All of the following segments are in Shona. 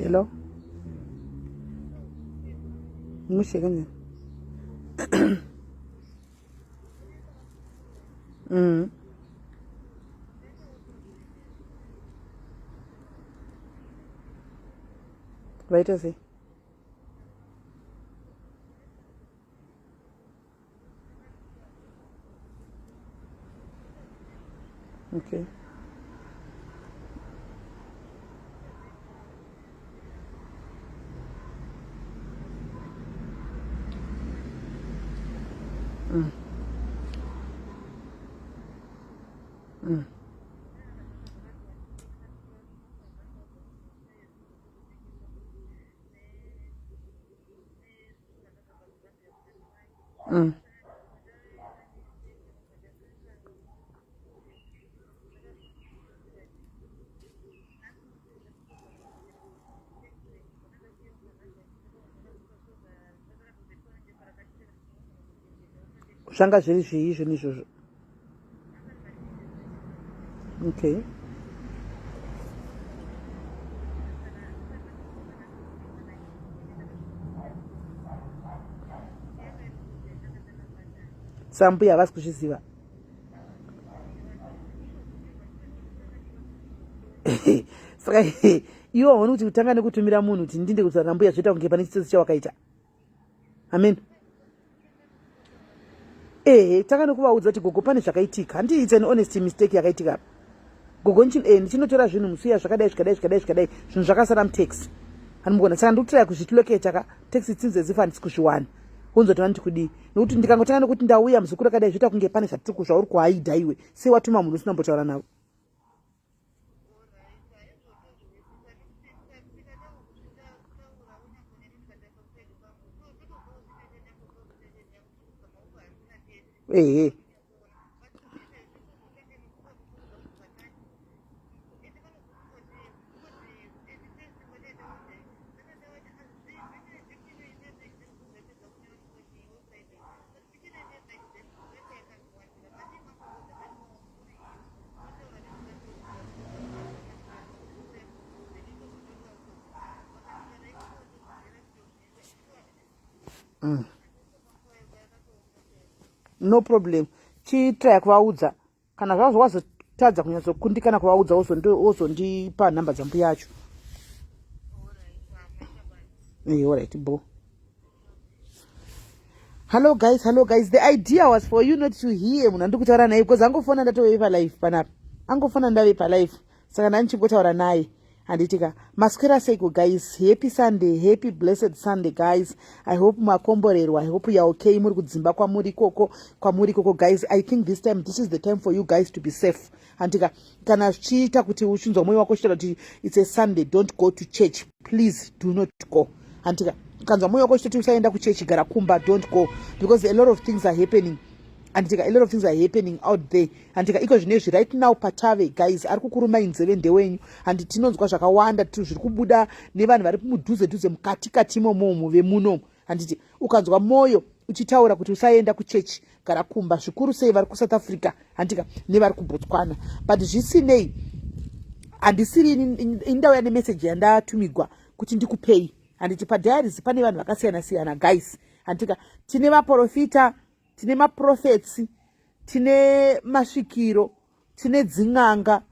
Hello? Mushekanye. Right, I see. Okay. Shanga zviri. Okay. Sambu havasi kuzviziva. Saka iwo haoni kuti kutanga nekutumira munhu kuti ndinde kuti rambuya zvoita kunge pane chitsotsi chawakaita. Amen. Tanga nekuvaudza kuti gogo pane zvakaitika. Handii it's an honest mistake yakaitika. Gogo ndichinotora zvinhu musiya zvakadai. Zvinhu zvakasara muteksi. Hanimugona saka ndikutorai kuzvitiloketa ka teksi tsinze zifa ndisi kuzviwana. Unzotona ndikudii. Nokuti ndikangotanga nekuti ndauya muzukuru akadai zvoita kunge pane zvatiri zvauri kuhaidha iwe. Sei watuma munhu usina kumbotaura nawo. No problem. Chitrai kuvaudza. Kana zvazvo wazotadza kunyatsokundikana kuvaudza wozondipa nhamba dzambuya yacho. Alright, bo. Hello guys. The idea was for you not to hear munhu andikutaura naye because angofona ndatove palive panapa. Angofona ndave palive. Saka ndanichimbotaura naye. Anditika maswera seiko guys. Happy Sunday, happy blessed Sunday guys. I hope makomborerwa. I hope you are okay. Muri kudzimba kwamuri koko guys. I think this is the time for you guys to be safe. Antika kana chiita kuti uchinzwa moyo wako chitaura kuti it's a Sunday, don't go to church. Please do not go. Antika kanzwa moyo wako chitoti usaenda kuchurch gara kumba, don't go because a lot of things are happening. Antika a lot of things are happening out there. Antika iko zvinezvi right now patave guys ari kukuruma inzeve ndewenyu and tinonzwa zvakawanda zviri kubuda nevanhu vari mudhuze mukati momo vemuno. Anditi ukanzwa moyo uchitaura kuti usaenda kuchechi gara kumba zvikuru sei vari kuSouth Africa antika nevari kuBotswana. But zvisinei handisiri indauya nemessage yandatumigwa kuti ndikupei. Handiti padiaries pane vanhu vakasiyana guys. Antika tine vaprofita, tine maprofetsi, tine masvikiro, tine dzin'anga,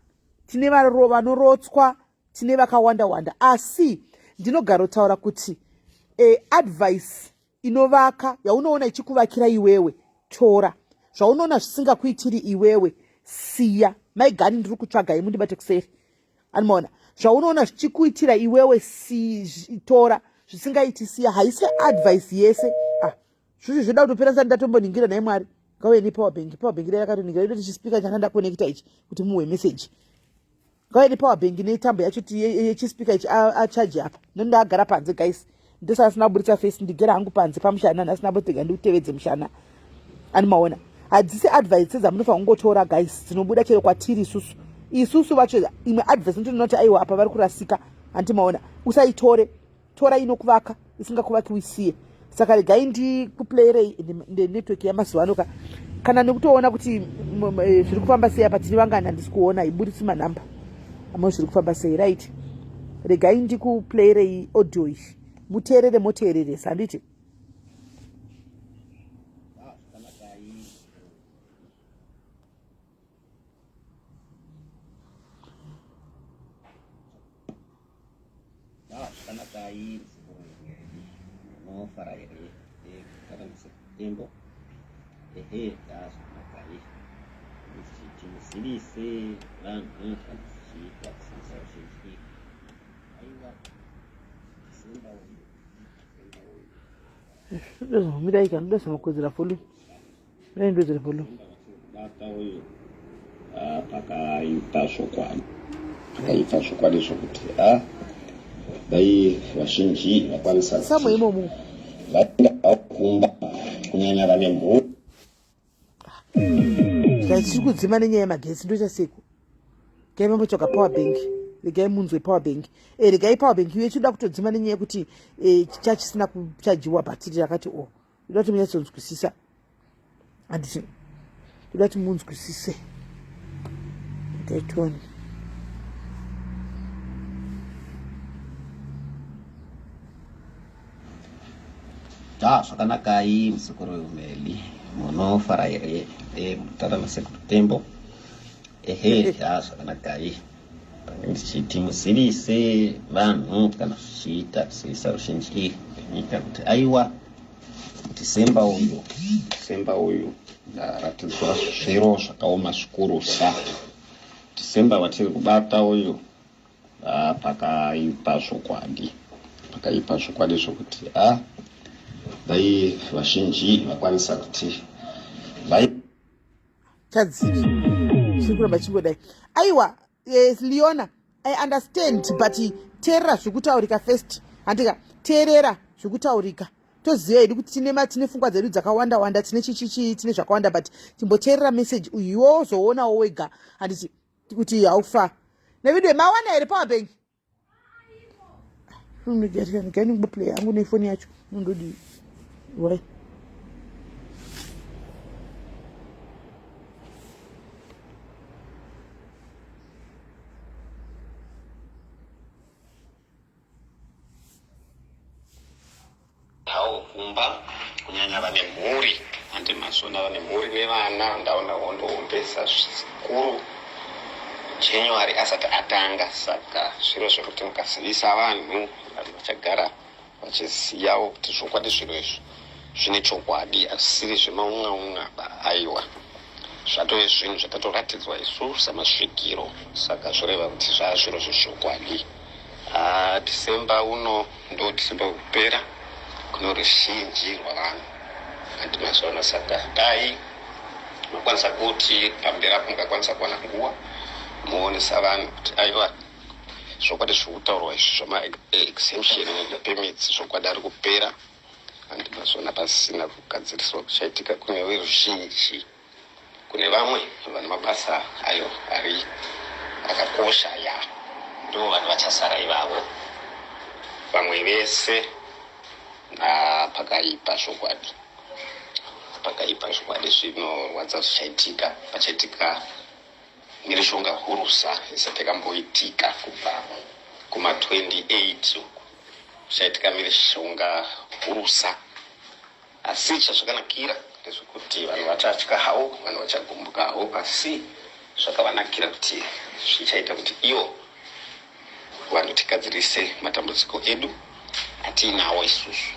tine vanorotswa, tine vakawanda. Asi ndinogara kutaura kuti advice inovaka yaunoona ichikuvakira iwewe tora. zvaunoona zvisingakuitiri iwewe siya. Maigani ndiri kutsvagai mundibate kuseri. Anomaona zvaunoona zvichikuitira iwewe tora zvisingaiti siya. Haisi advice yese. Zvizvi zvoda kutopera sani ndatomboningira naye Mwari. Ngauye nepower bank. Power bank yakatoningira ino chispika changa ndakonekta ichi kuti muwe message. Ngauye nepower bank netambo yacho yechispika ichi acharge apa. Ndagara panze guys. Ndosasina kuburitsa face ndigera hangu panze pamushana ndasina botega ndikutevedze mushana. Anomaona hadzisi advice dzamunofa kungotora guys dzinobuda chero kwatiri isusu vacho imwe advice ndinoti aiwa apa vari kurasika antimaona usaitore tora inokuvaka isingakuvaki uisiye. Saka regai ndikuplayerei network yamazuva ano kana nekutoona kuti zviri kufamba sei apa tiri vangani handisi kuona ibudisi manhamba amwe zviri kufamba sei right. Regai ndikuplayerei audio iyi muteerere moteereresa handiti. Mira hija, no se me ocurre la folio. Mira ndo zile folio. Pakaipa chokwadi zvokuti dai vazhinji vakwanisa Samwe imomo. vakumba kunyanya vane mhuri. Tiri kudzima nenyaya yemagetsi ndoita seku. Regai mambotsvaga power bank. Regai munzwe power bank. Regai power bank iwe chida kutodzima nenyaya yekuti chachisina kuchajiwa bhatiri rakati ndoda kuti munyatsonzwisisa. Handiti ndoda kuti munzwisise. Ndaitoni. Zvakanakai musikuru wemeli munofara here mutara masekuru tembo. Zvakanakai ndichiti musirise vanhu kana zvichiita kusirisa ruzhinji rwenyika kuti aiwa Disemba uyu ndaratidzwa zviro zvakaoma zvikurusa. Disemba watiri kubata uyu pakaipa zvokwadi zvokuti dai vazhinji vakwanisa kuti tadziri zvikuramba chingodai aiwa. Leona, I understand but teerera zvikutaurika first. Handika teerera zvikutaurika toziva idi kuti tine pfungwa dzedu dzakawanda wanda tine tine zvakawanda but timboteerera message uyu iwe uzoonawo wega. Handiti kuti haufa nevideo mawana here power bank. Ndikani kuplay yangu nefoni yacho ndodi why kumba kunyanya vane mhuri andi masona vane mhuri nevana ndaona wondoombesa zvikuru January asati atanga. Saka zviro zvekuti mukazivisa vanhu vachagara vachizivawo kuti zvokwadi zviro izvi zvine chokwadi asiri zvemaunga aiwa zvatove zvinhu zvatatoratidzwa isu samasvikiro. Saka zvoreva kuti zvazviro zvezvokwadi. Disemba uno ndo Disemba kupera kuno ruzhinji rwavanhu andi mazuva. Saka dai makwanisa kuti pamberi apo mukakwanisa kuwana nguva muonesa vanhu kuti aiwa zvokwadi zvokutaurwa izvi zvama-exemption nepermits zvokwadi ari kupera andi mazuva pasina kugadziriswa kuchaitika kune veruzhinji. Kune vamwe vane mabasa ayo ari akakosha ndo vanhu vachasara ivavo. Vamwe vese pakaipa zvokwadi zvinorwadza zvichaitika pachaitika mirishonga hurusa isati yakamboitika kubva kuma-28 uku zvichaitika mirishonga hurusa. Asi chazvakanakira ndezvekuti vanhu vachatya hawo, vanhu vachagumbuka hawo, asi zvakavanakira kuti zvichaita kuti ivo vanhu tigadzirise matambudziko edu atiinawo isusu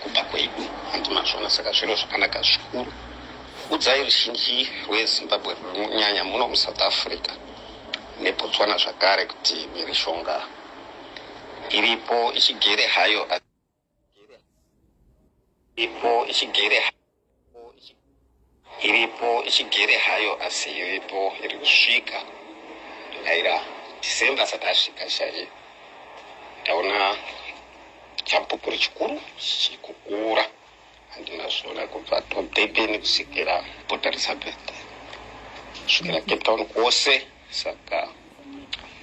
kubva kwedu andi mazvona. Saka zviro zvakanaka zvikuru udzai ruzhinji rwezimbabwe rwunyanya muno muSouth Africa neBotswana zvakare kuti mishonga iripo ichigere hayo asi iripo iri kusvika aira December asati asvika shaye ndaona champupuri chikuru chikukura andinazvona kubva Durban kusvikira Port Elizabeth kusvikira Cape Town kwose. Saka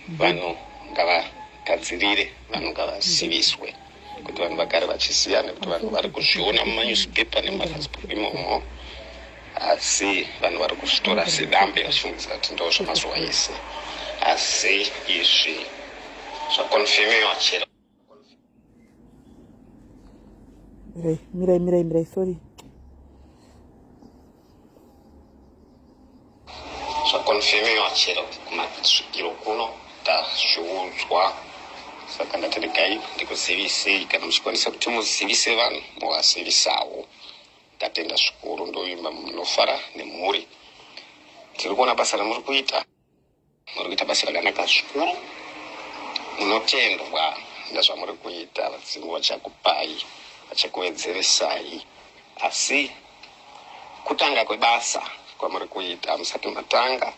vanhu ngavagadzirire, vanhu ngavaziviswe kuti vanhu vagare vachiziva, nekuti vanhu vari kuzviona mumanewspaper nemafacebook imomo, asi vanhu vari kuzvitora sedambe vachifungisa kuti ndo zvemazuva ese, asi izvi zvakonfirmiwa chero. Mirai, sorry. Zvakonfirmiwa chero kumasvikiro kuno tazviudzwa. Saka ndati regai ndikuzivisei, kana muchikwanisa kuti muzivise vanhu muvazivisawo. Ndatenda zvikuru, ndoimba munofara nemhuri. Tiri kuona basa ramuri kuita, muri kuita basa rakanaka zvikuru, munotendwa ndazvamuri kuita. Vadzimu vachakupai, vachakuedzeresai, asi kutanga kwebasa kwamuri kuita musati matanga,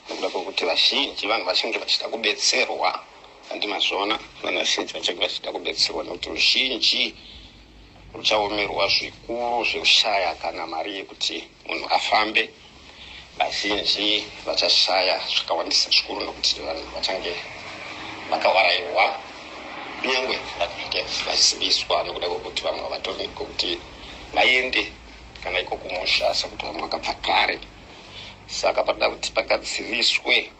nekuda kwokuti vazhinji vanhu vachinge vachida kubetserwa. Andimazvona vanhu vazhinji vachinge vachida kubetserwa, nekuti ruzhinji ruchaomerwa zvikuru zvekushaya kana mari yekuti munhu afambe. Vazhinji vachashaya zvakawandisa zvikuru, nokuti vanhu vachange vakawaraiwa, kunyangwe vachiziviswa, nekuda kwokuti vamwe havatori kuti vaende kana iko kumusha sekuti vamwe vakabva kare. Saka panoda kuti pagadziriswe.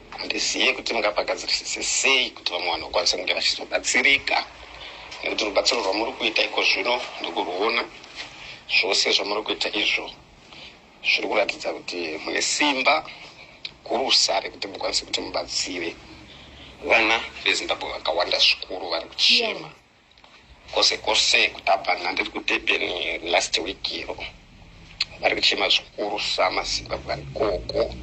Handizive kuti mungapagadzirise sei kuti vamwe vanhu vakwanisa kunge vachizobatsirika, nekuti rubatsiro rwamuri kuita iko zvino ndikuruona. Zvose zvamuri kuita izvo zviri kuratidza kuti mune simba gurusa rekuti mukwanise kuti mubatsire vana veZimbabwe vakawanda zvikuru vari kuchema kwose kwose. Kuti apa ndandiri kuDurban last week iro, vari kuchema zvikuru samaZimbabwe ari koko.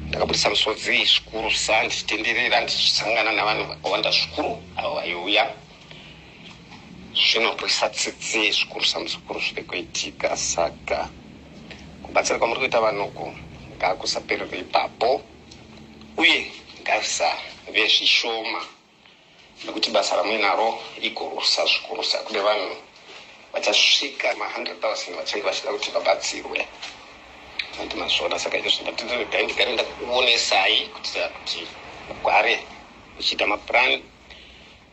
Ndakabudisa musodzi zvikuru sa ndichitenderera ndichisangana navanhu vakawanda zvikuru avo vaiuya. Zvinobvisa tsitsi zvikuru samuzvikuru zviri kuitika. Saka kubatsira kwamuri kuita vanhuku ngakusaperere ipapo, uye ngazvisave zvishoma, nekuti basa ramuinaro igurusa zvikurusa. Kune vanhu vachasvika ma100,000 vachange vachida kuti vabatsirwe. Andimazvona. Saka izvo zvindatiri ndigare ndakuonesai kuitira kuti mugare uchiita mapurani.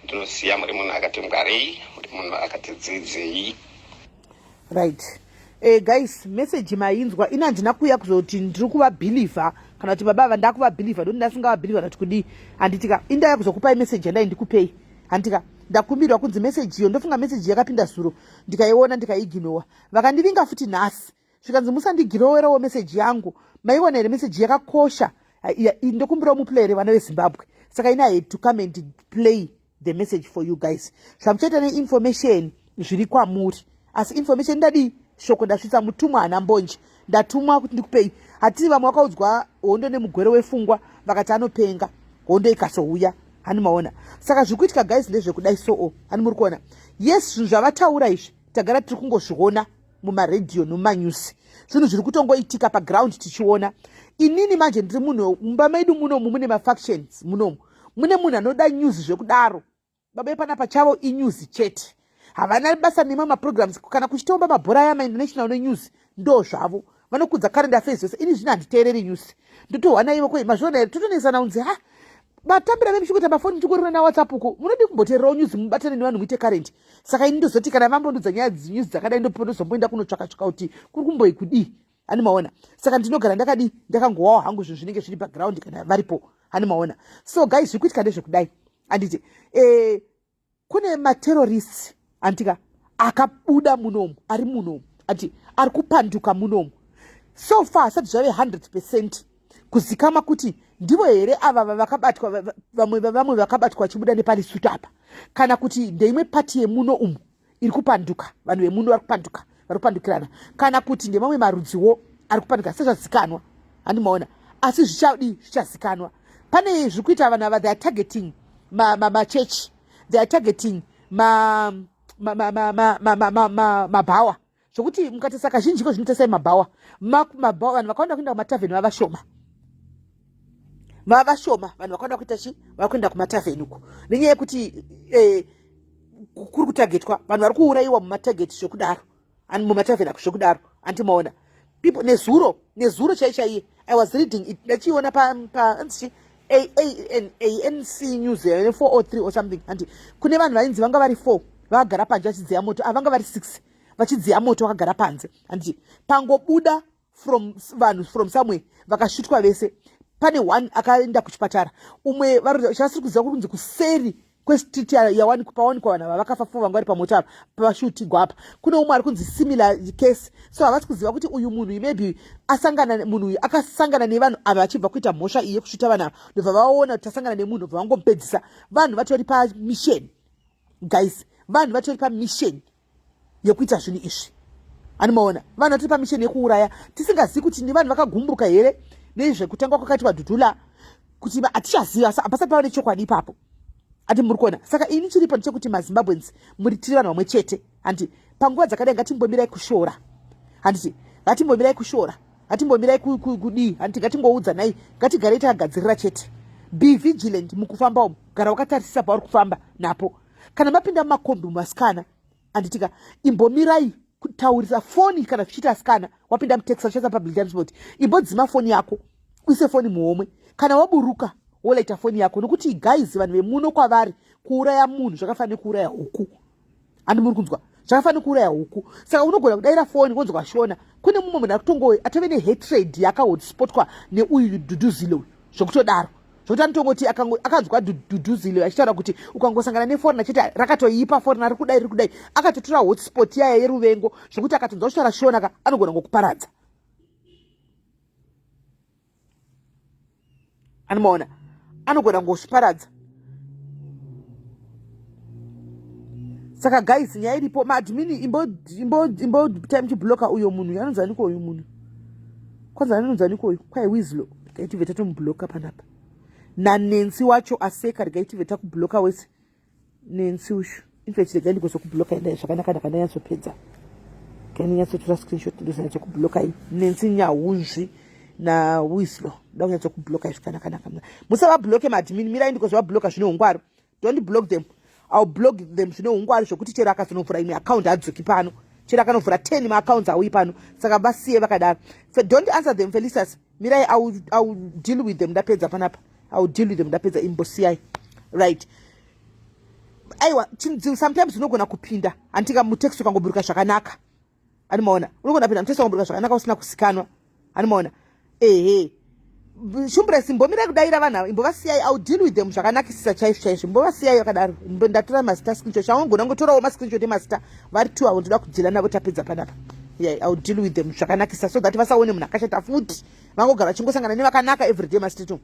Ndinoziva muri munhu akati ngwarei, muri munhu akati dzidzei. Right. Guys, message mainzwa ina ndina kuya kuzoti ndiri kuvabhilivha kana kuti baba vandakuvabhilivha ndo ndasingavabhilivha kuti kudi handitika indaya kuzokupai message yandai ndikupei. Handitika ndakumbirwa kunzi message iyo ndofunga message yakapinda zuro ndikaiona ndikaiginowa. Vakandivinga futi nhasi zvikanzi musandigirowerewo message yangu. Maiona here message yakakosha. Ndokumbirawo muplayere vana veZimbabwe. Saka ina had to come and play the message for you guys. Zvamuchaita neinformation zviri kwamuri, asi information ndadi shoko ndasvitsa mutumwa hana mbonje. Ndatumwa kuti ndikupei. Hatiri vamwe vakaudzwa hondo nemugwere wefungwa vakati anopenga hondo ikasouya. Hani maona. Saka zvikuitika guys ndezvekudai soo. Hani muri kuona. Yes, zvinhu zvavataura izvi tagara tiri kungozviona mumaredhiyo nomumanyusi. Zvinhu zviri kutongoitika paground tichiona. Inini manje ndiri munhu mumba medu munomu mune mafactions munomu. Mune munhu anoda news zvekudaro. Baba panapa chavo inews chete. Havana basa nemaprograms kana kuchitomba mabhora yamainternational news ndo zvavo. Vanokudza current affairs yose. Ini zvino handiteereri news. Ndotohwana ivo kwe mazvona here totonesana unzi ha vatambira vemuchikuita mafoni tikurina naWhatsApp uko munodi kumboteererawo news mubatane nevanhu muite current. Saka ini ndozoti kana vambondudza nyaya news dzakadai ndozomboenda kunotsvaka kuti kuri kumboikudii. Hani maona. Saka ndinogara ndakadi ndakangowawo hangu zvinhu zvinenge zviri background kana varipo. Hani maona. So guys, zvikuitika ndezvekudai. Anditi kune materrorists antika akabuda munomu, ari munomu, ati ari kupanduka munomu. So far sati zvave 100% kuzikama kuti ndivo here ava vakabatwa vamwe vakabatwa vachibuda nepaResotho apa, kana kuti ndeimwe pati yemuno umu iri kupanduka, vanhu vemuno vari kupanduka vari kupandukirana kana kuti ndemamwe marudziwo ari kupandukirana sezvazikanwa handimaona asi zvichazikanwa pane zviri kuita vanhu ava they are targeting machechi they are targeting mabhawa zvokuti mukatesa kazhinjiko zvinotesai mabhawa vanhu vakaenda kuenda kumatavheni vava shoma vanhu vakaenda kuita chi vari kuenda kumatavheni uko nenyaya yekuti kuri kutagetwa vanhu vari kuurayiwa mumatageti zvokudaro mumatavheni ako zvokudaro andimaona people nezuro chaichaiye I was reading it ndachiona ANC news 403 or something andi kune vanhu vainzi vanga vari 4 vakagara panze vachidziya moto avanga vari 6 vachidziya moto vakagara panze andi pangobuda vanhu from somewhere vakasvitwa vese pane one akaenda kuchipatara umwe chasiri kuziva kunzi kuseri kwestreet yawani pawanikwa vanhu ava vakafa 4 vanga vari pamoto apa pavashutigwa apa kune umwe ari kunzi similar case so havasi kuziva kuti uyu munhu maybe munhu uyu akasangana nevanhu ava achibva kuita mhosva iye kusvita vanhu ava ndobva vaona kuti asangana nemunhu bva vangomupedzisa vanhu vatori pamission guys vanhu vatori pamission yekuita zvinhu izvi animaona vanhu vatori pamission yekuuraya tisingazivi kuti ni vanhu vakagumburuka here nezvekutanga kwakati vadhudhula kuti hatichaziva pasati pava nechokwadi ipapo ati muri kuona saka ini chiripo ndechekuti mazimbabweans muri tiri vanhu vamwe chete handi panguva dzakadai ngatimbomirai kushora handiti ngatimbomirai kushora ngatimbomirai kudii handiti ngatingoudzanai ngatigarei takagadzirira chete be vigilant mukufamba umu gara wakatarisisa pauri kufamba napo kana mapinda mumakombi mumasikana handitika imbomirai kutaurisa foni kana zvichiita sikana wapinda mutexas uchiisa public transport imbodzima foni yako uise foni muhomwe kana waburuka wolaita foni yako nokuti guys vanhu vemuno kwavari kuuraya munhu zvakafanira kuuraya huku handi muri kunzwa zvakafanira kuuraya huku saka unogona kudaira foni wonzwa kwashona kune mumwe munhu akutongowe atove nehatred yakahotspotwa neuyu dhudhuzilo zvokutodaro zvokuti anotongoti akanzwa dhudhuzilo achitaura kuti ukangosangana neforina chete rakatoipa forina riri kudai akatotora hotspot yaya yeruvengo zvokuti akatonzwa kushora shona anogona ngokuparadza animaona anogona ngozviparadza saka guys nyaya iripo maadmini imbotai muchibhloka uyo munhu anonzaniko uyu munhu kwanza anonzaniko uyu kwai wizlo rikaitive tatomubhloka panapa nanensi wacho aseka rikaitive takubhloka wese nensi ushu infechi regai ndigozokubhloka endai zvakanaka ndakandanyatsopedza kainonyatsotora screenshot ndozanyatsokubhloka i nensi nyahunzvi nawizlo ndakunyatsokubhloka zvakanaka musavabhloke maadmini mirai ndikozvavabhloka zvine ungwaro don't block them I'll block them zvine ungwari zvokuti chero akazonovhura imwe account hadzoki pano chero akanovhura 10 maaccounts auyi pano saka vasiye vakadaro don't answer them Felicitas mirai I'll deal with them ndapedza panapa I'll deal with them ndapedza imbosiyai right aiwa sometimes unogona kupinda antika mutext ukangoburuka zvakanaka animaona unogona pinda mutext ukangoburuka zvakanaka usina kusikanwa animaona shumbresi imbomirai kudaira vanhu imbovasiyai I'll deal with them zvakanakisisa chaizvo imbovasiyai vakadaro ndatora mazita screenshot changogona ngotorawo mascreenshot emazita vari 2 avo ndoda kudhila navo tapedza panapa I'll deal with them zvakanakisa so that vasaone munhu akashata futi vangogara vachingosangana nevakanaka everyday masitetum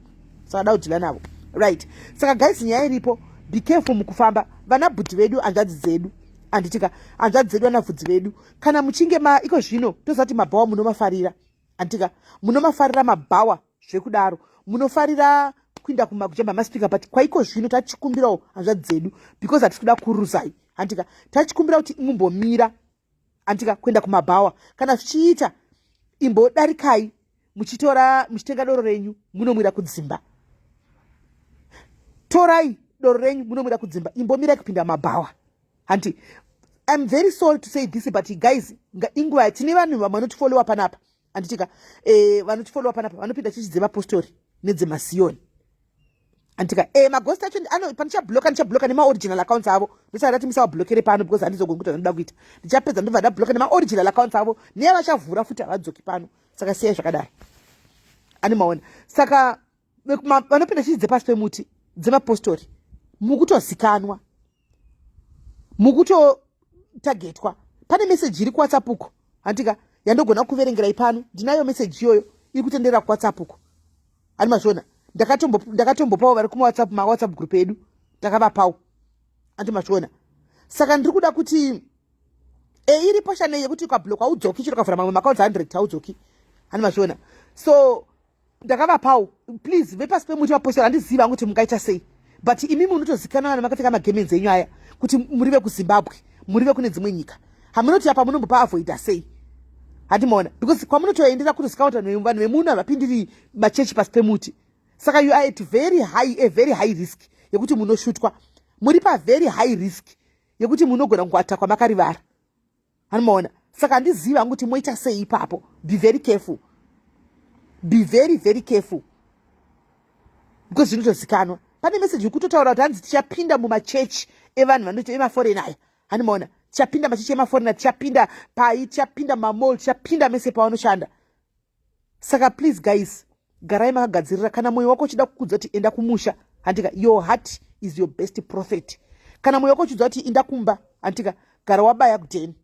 saka da kudhila navo right saka guys nyaya iripo be careful mukufamba vana bhudhi vedu hanzvadzi dzedu handitika hanzvadzi dzedu vana vhudzi vedu kana muchinge iko zvino tozati mabhawa munomafarira handitika munomafarira mabhawa zvekudaro munofarira kuinda kuchamba maspika but kwaiko zvino tachikumbirawo hanzvadzi dzedu because hatisi kuda kuruzai handitika tachikumbira kuti mumbomira handitika kuenda kumabhawa kana zvichiita imbodarikai muchitenga doro renyu munomwira kudzimba torai doro renyu munomwira kudzimba imbomirai kupinda mabhawa hanti I'm very sorry to say this but guys inguva tine vanhu vanotifollowa panapa handitika vanotifollowa panapa vanopinda chichidzema postori nedzemasiyoni handitika maghost acho panichabhloka nemaoriginal accounts avo ndisati ati misavabhlokere pano because handizogonguta zvanoda kuita ndichapedza ndobva ndabhloka nemaoriginal accounts avo nevachavhura futi havadzoki pano saka siyai zvakadaro animaona saka vanopinda chichidze pasi pemuti dzemapostori mukutozikanwa mukutotagetwa pane meseji iri kuwhatsapp uko handitika yandogona kuverengerai pano ndinayo meseji iyoyo iri kutenderera kuwhatsapp uko ani mazvona ndakatombopawo vari kumawhatsapp mawhatsapp group edu takavapawo andi mazvona saka ndiri kuda kuti iri poshane yekuti ukabloka udzoki chiro kavhura mamwe makaunts 100 haudzoki hani mazviona. So ndakavapawo please vepasi pemuti vapostora handiziva kuti mungaita sei, but imi munotozikanwa vanhu makapfeka magemenzi enyu aya kuti muri vekuzimbabwe, muri vekune dzimwe nyika, hamunoti apa munombopa avoida sei, handimaona, because kwamunotoendera kutosikaunta vanhu vemuno havapindiri machechi pasi pemuti. Saka you are at a very high risk yekuti munoshutwa, muri pa very high risk yekuti munogona kungoatakwa makarivara, handimaona. Saka handiziva kuti moita sei ipapo. Be very careful, be very very careful, because zvinotozikanwa. Pane message yekutotaura kuti hanzi tichapinda mumachechi evanhu vanoti emaforeign aya, handimaona, tichapinda machechi emaforeign, tichapinda pai, tichapinda mamall, tichapinda mese pavanoshanda. Saka please guys, garai makagadzirira. Kana mwoyo wako uchida kukudza kuti enda kumusha, handika, your heart is your best prophet. Kana mwoyo wako uchidza kuti enda kumba, handika, gara wabaya kuteni,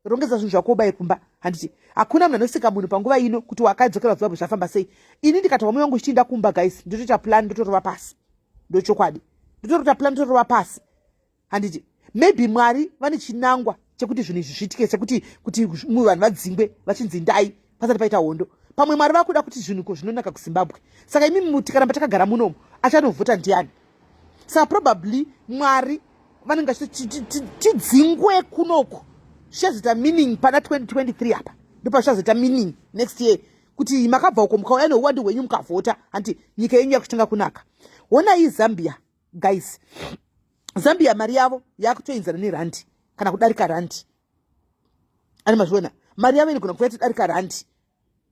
rongedza zvinhu zvako ubaye kumba, handiti hakuna munhu anosika munhu panguva ino kuti wakadzokera kuZimbabwe zvafamba sei. Ini ndikataura mwoyo wangu uchienda kumba guys, ndotoita plan, ndotorova pasi, ndochokwadi, ndotorota plan, ndotorova pasi, handiti maybe Mwari vane chinangwa chekuti zvinhu izvi zviitike, chekuti vanhu vadzingwe vachinzi ndai pasati paita hondo. Pamwe Mwari vakuda kuti zvinhu zvinonaka kuZimbabwe. Saka imi muti kana patakagara munomu achanovhota ndiani? Saka probably Mwari vanenge tidzingwe kunoku zvichazoita meaning pana 2023 apa, ndipo zvichazoita meaning next year kuti makabva uko mukauya neuwandu hwenyu mukavhota, hanti nyika yenyu yakutanga kunaka. Ona iyi Zambia guys, Zambia mari yavo yakutoenzana nerandi kana kudarika randi, ani mazviona, mari yavo inogona kuva yatodarika randi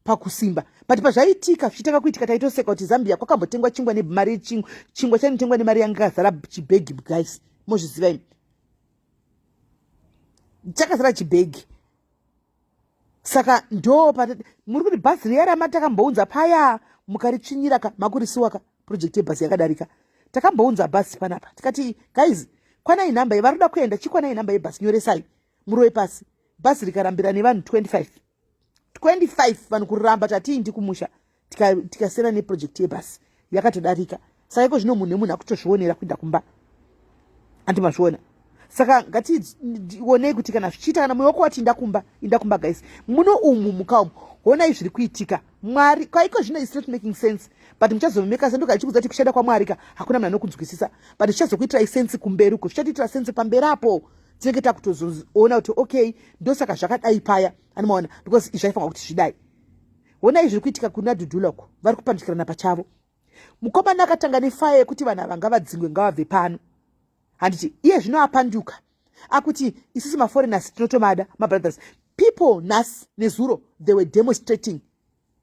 pakusimba. But pazvaitika zvichitanga kuitika taitoseka kuti Zambia kwakambotengwa chingwa nemari, chingwa chanotengwa nemari yanga yakazara chibhegi guys, mozviziva imi, chakazara chibhegi. Saka ndo muri kuti bhazi riya rama takambounza paya mukaritsvinyira makurisiwaka project yebhazi yakadarika, takambounza bhazi panapa tikati guys, kwanai nhamba yevaroda kuenda, chikwanai nhamba yebhazi, nyoresai murove pasi. Bhazi rikarambira nevanhu 25 vanhu kuramba tatiindi kumusha, tikasera neproject yebhazi yakatodarika. Saka iko zvino munhu nemunhu akutozvionera kuenda kumba, handi mazviona. Saka ngationei kuti kana zvichiita, kana mwoyo wako wati inda kumba guys, muno umu mukaumu honai zviri kuitika. Mwari kwaiko zvino is not making sense, but muchazomeka sendoka ichikudza kuti kushanda kwaMwari hakuna munhu anokunzwisisa, but zvichazokuitira sense kumberi uko, zvichatiitira sense pamberi apo tinenge takutozoona kuti okay ndosaka zvakadai paya, anomaona, because izvaifanwa kuti zvidai. Honai zviri kuitika kuna Dhudhula uko, vari kupandikirana pachavo. Mukomana akatanga nefaya yekuti vanhu ava ngavadzingwe ngavabve pano, handiti iye zvino apanduka akuti isusu maforeigners tinotomada, mabrothers. People nhasi nezuro they were demonstrating,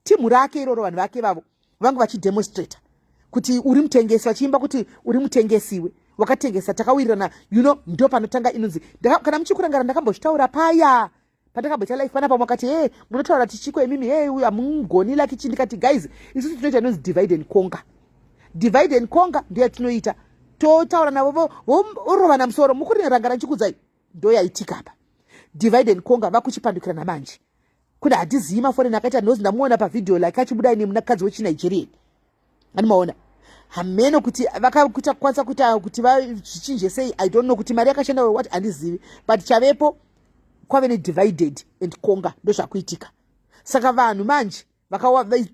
timu rake iroro vanhu vake vavo vangu vachidemonstrata kuti uri mutengesi, vachiimba kuti uri mutengesiwe, wakatengesa, takawirirana, ndo panotanga inonzi. Kana muchikurangara ndakambozvitaura paya pandakamboita life panapa, makati munotaura tichiko imimi uyu hamungoni lakichi, ndikati guys, isusu tinoita inonzi divide and conquer. Divide and conquer ndiyo tinoita, totaura navo vorovana musoro, mukurirangara nchikudzai, ndo yaitika apa. Divide and conquer vakuchipandukirana manje. Kuda hatizivi maforeign akaita nhozi, ndamuona pavidhio like achibuda nemunakadzi wechiNigeria, animaona hameno kuti vakakuita kwanza kuti zvichinje sei, I don't know kuti mari yakashanda what, handizivi, but chavepo kwave nedivided and conquer ndozvakuitika. Saka vanhu manje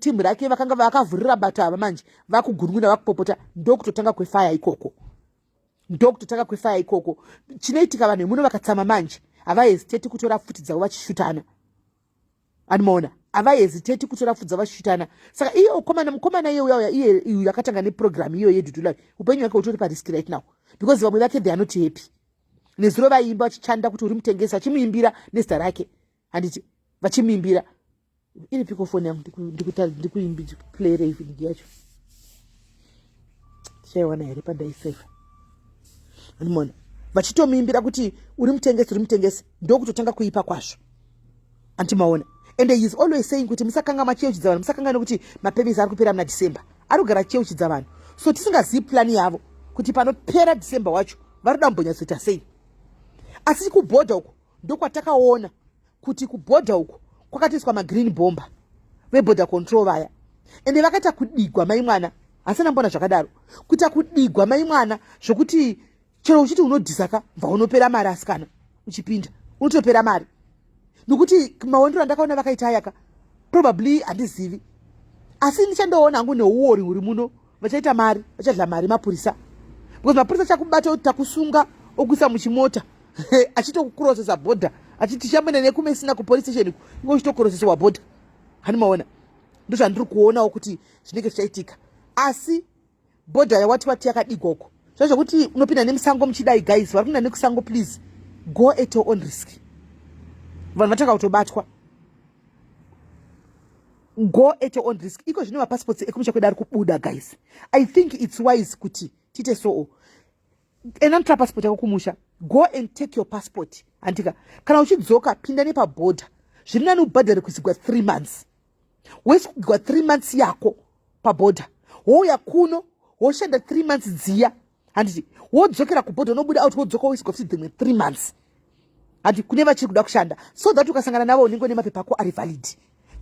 timu rake vakanga vakavhurira bato ava manje vakugurunguna vakupopota, ndokutotanga kwefaya ikoko, ndokutotanga kwefaya ikoko. Chinoitika vanhu vemuno vakatsama manje havahesiteti kutora futi dzavo vachishutana, animaona, havahesiteti kutora futi dzavo vachishutana. Saka iyo mukomana iye uyauya iye yakatanga neprogram iyo yeDhudhula, upenyu wake utori pariski right now, because vamwe vake they are not happy. Nezuro vaimba vachichanda kuti uri mutengesi, vachimuimbira nezita rake, handiti vachimuimbira. Iri piko phone yangu ndikuimbira evening yacho, chaiwana here pandaisefa, animaona, vachitomuimbira kuti uri mutengesi, ndokutotanga kuipa kwazvo, antimaona. And he is always saying kuti musakanga macheuchidza vanhu, musakanga nekuti mapebisi ari kupera muna December, ari kugara cheuchidza vanhu. So tisingazivi plani yavo kuti panopera December wacho varida kumbonyatsoita sei. Asi kubhodha uko ndokwatakaona kuti kubhodha uko kwakatoiswa magreen bomba veborder control vaya, ende vakaita kudigwa mai mwana, hasina mbona zvakadaro, kuita kudigwa mai mwana zvokuti chero uchiti unodhisaka bva unopera mari, asikana uchipinda unotopera mari. nokuti maondero andakaona vakaita ayaka probably handizivi, asi ndichandoona hangu neuori huri muno vachaita mari, vachadla mari mapurisa, because mapurisa chakubata kuti takusunga okuisa muchimota achitokukurosesa bhodha achiti chambene nekumesina kupolice station ingo chitokurosesewa bhodha. Hani maona ndozvandiri kuonawo kuti zvinenge zvichaitika, asi bhodha yawati yakadigwa uko zvazvokuti unopinda nemusango muchidai. Guys, vari kupinda nekusango, please go at your own risk. Vanhu vatanga kutobatwa, go at your own risk. Iko zvino mapassports ekumusha kwedu ari kubuda. Guys, I think it's wise kuti tite so enantra passport yako kumusha, go and take your passport. Antika kana uchidzoka pinda nepabhodha, zviri nani ubhadhare kusigwa 3 months, wesigwa 3 months yako pabhodha, wouya kuno woshanda 3 months dziya, handiti wodzokera kubhodha unobuda out wodzoka woisigwa futi dzimwe 3 months, handi kune vachiri kuda kushanda, so that ukasangana navo unenge une mapepa ako ari valid,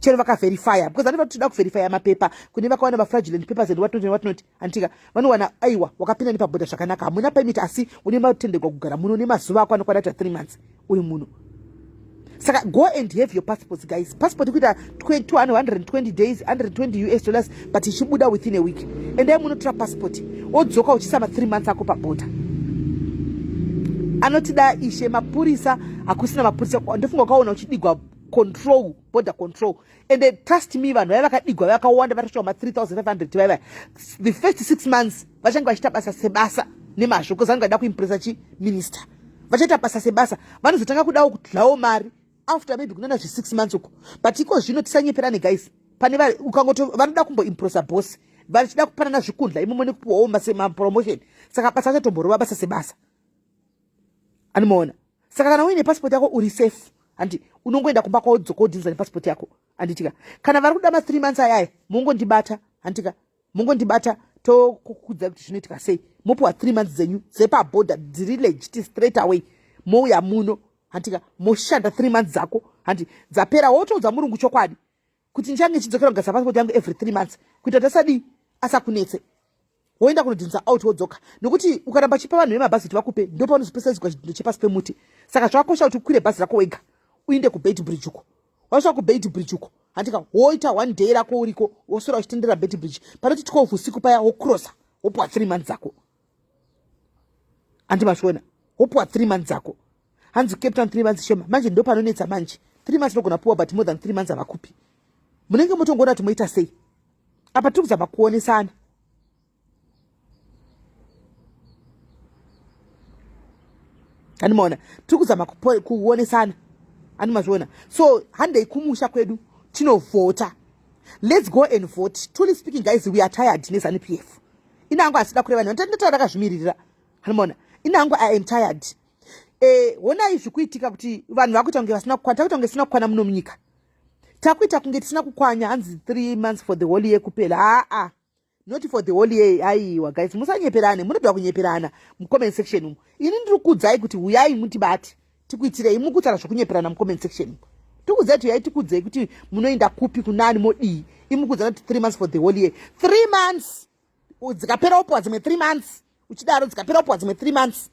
chero vakaverifya, because handiva toda kuverifya mapepa, kune vakawana mafraudulent papers and what not, antika vanowana aiwa wakapinda nepabhodha zvakanaka, hamuna permit asi une matendegwa kugara muno nemazuva ako anokwana 3 months uri muno. Saka go and have your passports. Guys, passport kuita 120 days, $120, but ichibuda within a week, and then munotora passport wodzoka uchisama 3 months ako pabhodha. Anotida ishe mapurisa akusina mapurisa, ndofunga kaona uchidigwa control, border control, and they trust me vanhu vakadigwa vakawanda vatashoma 3500 vaiva the first 6 months vachanga vachita basa sebasa nemazvo, because vanenge vada kuimpresa minister, vachaita basa sebasa, vanozotanga kudawo kudlawo mari after maybe kunana 6 months uko. But iko zvino tisanyeperane guys, pane ukangoto vanoda kumboimpresa boss, vachida kupanana zvikundla imomo nekupuwawo mapromotion, saka basa chatomborova basa sebasa. Anomaona, saka kana uine passport yako uri safe, andi unongoenda kumba kwao dzoka wodhinza nepassport yako. Anditika kana vari kuda ma 3 months ayaya mungondibata, anditika mungondibata tokukudza kuti zvinoitika sei, mopuwa 3 months dzenyu dzepabhodha dziri legit straight away, mouya muno, antika moshanda 3 months dzako, handi dzapera wotoudza murungu chokwadi kuti ndichange chidzokera kugasa passport yangu every 3 months kuita tasadi asakunetse, woenda kunodhinza out wodzoka, nokuti ukaramba chipa vanhu vemabhazi kuti vakupe ndo paunozopesaidzwa chinhu chepasi pemuti. Saka zvakakosha kuti ukwire bhazi rako wega uinde kubait bridge uko, wasvika kubait bridge uko, handika woita 1 day rako uriko wosora uchitendera bait bridge panoti 12 usiku paya wokrosa wopuwa 3 months dzako, handi mashona wopuwa 3 months dzako. Hanzi Cape Town 3 months shoma, manje ndo panonetsa manje 3 months nogona puwa, but more than 3 months havakupi. Munenge mutongona kuti moita sei apa? Tiri kuzama kuonesana, animaona tiri kuzama kuonesana, animazviona. So handei kumusha kwedu tinovhota, let's go and vote. Truly speaking guys, we are tired neZANU-PF. Inangu asida kureva vanhu ndataura rakazvimirira, animaona inangu I am tired. Wona izvi kuitika kuti vanhu vakuita kunge vasina kukwana, takuita kunge sina kukwana muno munyika, takuita kunge tisina kukwanya, hanzi 3 months for the whole year kupela. Not for the whole year. Aiwa guys, musanyeperane, munoda kunyeperana mucomment section umu. Ini ndiri kukudzai kuti huyai mutibate tikuitirei, mukutsara zvokunyeperana mucomment section umu. Tikudzai kuti huyai tikudzei kuti munoenda kupi kunani modii, imukudzana kuti 3 months for the whole year. 3 months dzikapera wopuwa dzimwe 3 months, uchidaro dzikapera wopuwa dzimwe 3 months.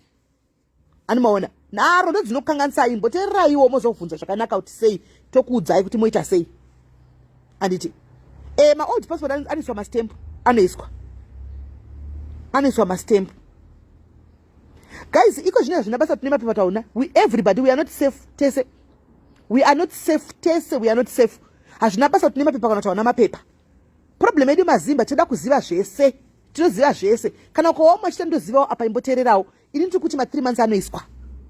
Animaona naro ndo dzinokanganisa imbo, teeraiwo mozobvunza zvakanaka kuti sei, tokuudzai kuti moita sei. Anditi ma old passport aniswa mastamp, anoiswa mastamp. Guys, iko zvino zvina basa tine mapepa tauna, everybody we are not safe tese, we are not safe tese, we are not safe. Hazvina basa tine mapepa kana tauna mapepa. Problem yedu mazimba toda kuziva zvese, tinoziva zvese. Kana ukaoma chitendozivawo apa imboteererawo, ini ndiri kuti ma 3 months anoiswa,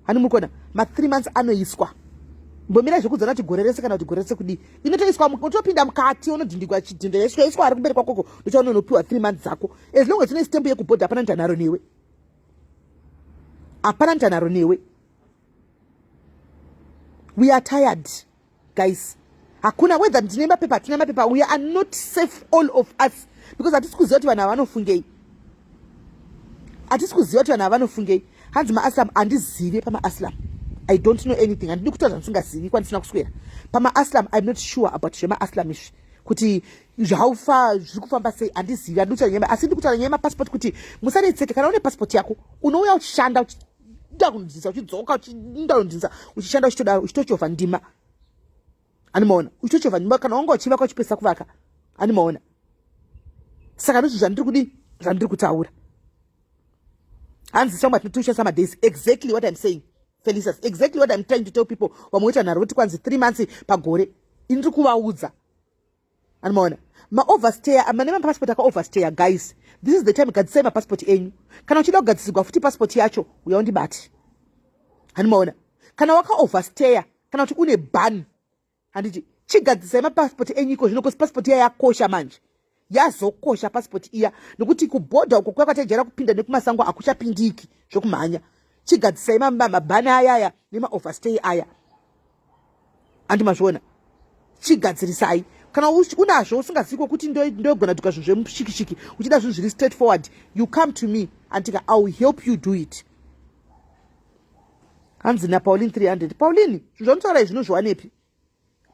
hani mukona ma 3 months anoiswa. Mbomira zvekudzana kuti gore rese kana kuti gore rese kudi inotoiswa, utopinda mukati unodhindikwa chidhindo yeswa ari kumberi kwakoko ndochaona unopiwa 3 months dzako, as long as une stamp yekubhodha hapana ndanharo newe, hapana ndanharo newe. We are tired guys, hakuna whether ndine mapepa tina mapepa, we are not safe all of us, because hatisi kuziva kuti vanhu havanofungei, hatisi kuziva kuti vanhu havanofungei. Hanzi maaslam handizive pamaaslam, I don't know anything, and ndikuti zvandisingazivi kwandisina kuswera pama aslam. I'm not sure about zvema aslam izvi kuti zvaufa zviri kufamba sei, handizivi, handikuti nyema, asi ndikuti nyema passport kuti musanetseke. Kana une passport yako unouya uchishanda uchida kundinza uchidzoka uchida kundinza uchishanda uchitochovha ndima, Animaona. Uchocho vanhu kana wanga uchiva kwachipesa kuvaka. Animaona. Saka ndizvo zvandiri kutaura. Hanzi changwa tinotusha some days. Exactly what I'm saying. Felicitas, exactly what I'm trying to tell people. Wamuita naroti kwanzi 3 months pagore. Indiri kuvaudza. Animaona. Ma-overstayer, manema passport aka-overstayer, guys. This is the time gadzisai mapassport enyu. Kana uchida kugadzisirwa futi passport yacho, uyaundibati. Animaona. Kana waka-overstayer, kana uchi une ban. Handiti, chigadzisai mapassport enyu iko zvino kosi passport iya yakosha manje. Yazokosha passport iya. Nokuti kubhodha uko kwakatejera kupinda nekumasango akuchapindiki zvokumhanya. Chigadzisai mabhana ayaya nema-overstay aya. Andimazviona. Chigadzirisai. Kana unazvo usingaziko kuti ndogona tuka zvinhu zvemushikishiki uchida zvinhu zviri straightforward, you come to me and I will help you do it. Hanzi na Pauline 300. Pauline, zvinotaura izvi zvinozvanepi?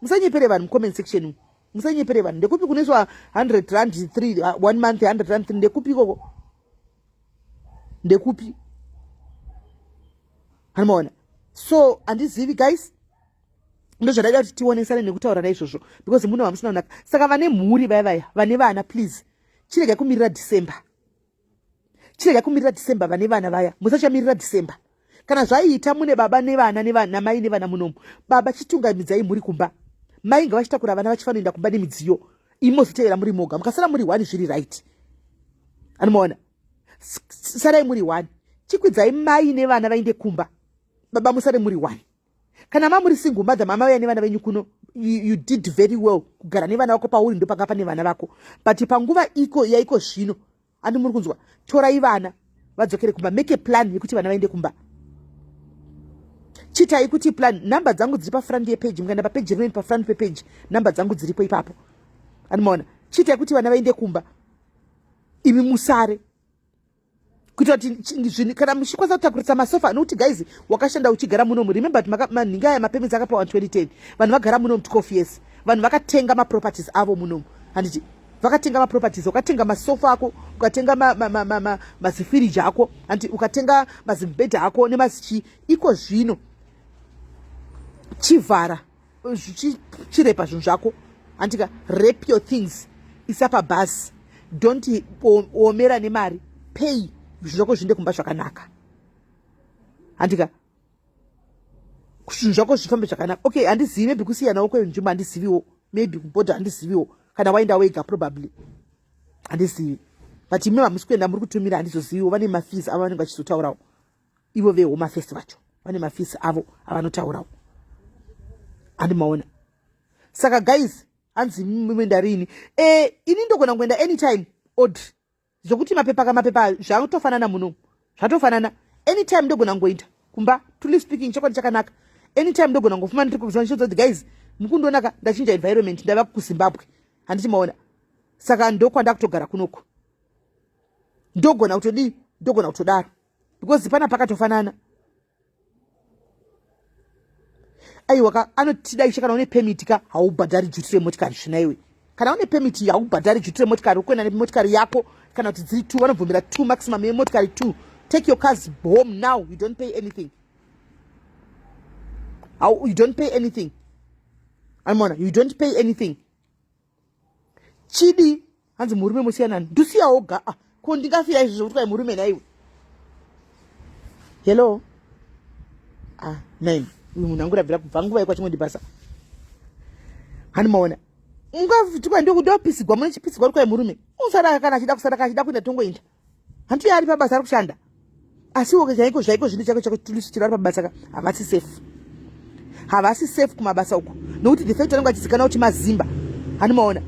Musanyepere vanhu comment section. Musanyepere vanhu. Ndekupi kuneswa 100 rand 3 1 month 100 rand 3 ndekupi koko? Ndekupi? Hanoona. So andizivi guys. Ndozvadaida kuti tionesane nekutaura naizvozvo because munhu vamusina kunaka. Saka vane mhuri vaya vane vana please. Chirega kumirira December. Chirega kumirira December vane vana vaya. Musachamirira December. Kana zvaita mune baba nevana namai nevana munomu. Baba chitungamidzai muri kumba. Mai ngavachitakura vana vachifanoenda kumba nemidziyo. Imoziteera muri moga. Mukasara muri 1 zviri right. Anomaona. Sarai muri 1. Chikwidzai mai nevana vainde kumba. Baba musare muri 1. Kana mama muri single mother mama vaya nevana venyu kuno you did very well kugara nevana vako pauri ndo panga pane vana vako but panguva yaiko zvino andi muri kunzwa torai vana vadzokere kumba make a plan yekuti vana vaende kumba chitai kuti plan number dzangu dziri pa front ye page mungaenda pa page rimweni pa front page number dzangu dziripo ipapo animaona chitai kuti vana vaende kumba imi musare kuita kuti kana muchikwanisa kutakurisa masofa nokuti guys wakashanda uchigara muno remember manhinga ya mapayment akapiwa 2010 vanhu vagara muno 12 years vanhu vakatenga maproperties avo muno handiti vakatenga maproperties ukatenga masofa ako ukatenga mazifiriji ako anti ukatenga mazimbedha ako nemazichi iko zvino chivhara chirepa zvinhu zvako antika rep your things isa pabhasi don't omera nemari pay zvako zvinde kumba zvakanaka andika zvinhu zvako zvifambe zvakanaka okay handizivi maybe kusiyanawo kwenzvimbo handiziviwo maybe kubhodha handiziviwo kana waenda wega probably handizivi but imi hamusi kuenda muri kutumira handizoziviwo vane mafees avo vanenge vachizotaurawo ivo vehome affairs vacho vane mafees avo avanotaurawo handimaona saka guys hanzi mumenda rini ini ndogona kuenda anytime odd zvokuti mapepa zvaatofanana muno zvatofanana anytime ndogona ngoenda kumba truly speaking chokwadi chakanaka anytime ndogona ngofuma ndiri guys mukundonaka ndachinja environment ndava kuZimbabwe handichimaona saka ndokwanda kutogara kunoko ndogona kutodii ndogona kutodaro because pana pakatofanana aiwa anotidaisha kana une permit ka haubhadhari juti remotikari zvina iwe kana une permit haubhadhari juti remotikari ukuenda nemotikari yako kana kuti dziri 2 vanobvumira 2 maximum yemotikari 2 take your cars home now you don't pay anything you don't pay anything amona you don't pay anything chidi hanzi murume musiyana ndusiyawo ga ko ndingafira izvo kuti kai murume naiwe hello nine munhu angurabvira kubva nguva yekwachimwe ndibasa hanimaona ungavitikwa ndopisigwa mune chipisigwa kuti kai murume usara kana achida kusara achida kuenda tongoenda hanti ari pabasa ari kushanda asiwo zvaiko zvino chako tulisi chirari pabasa havasi safe kumabasa uko nokuti the fact vanenge vachizikana kuti mazimba hanimaona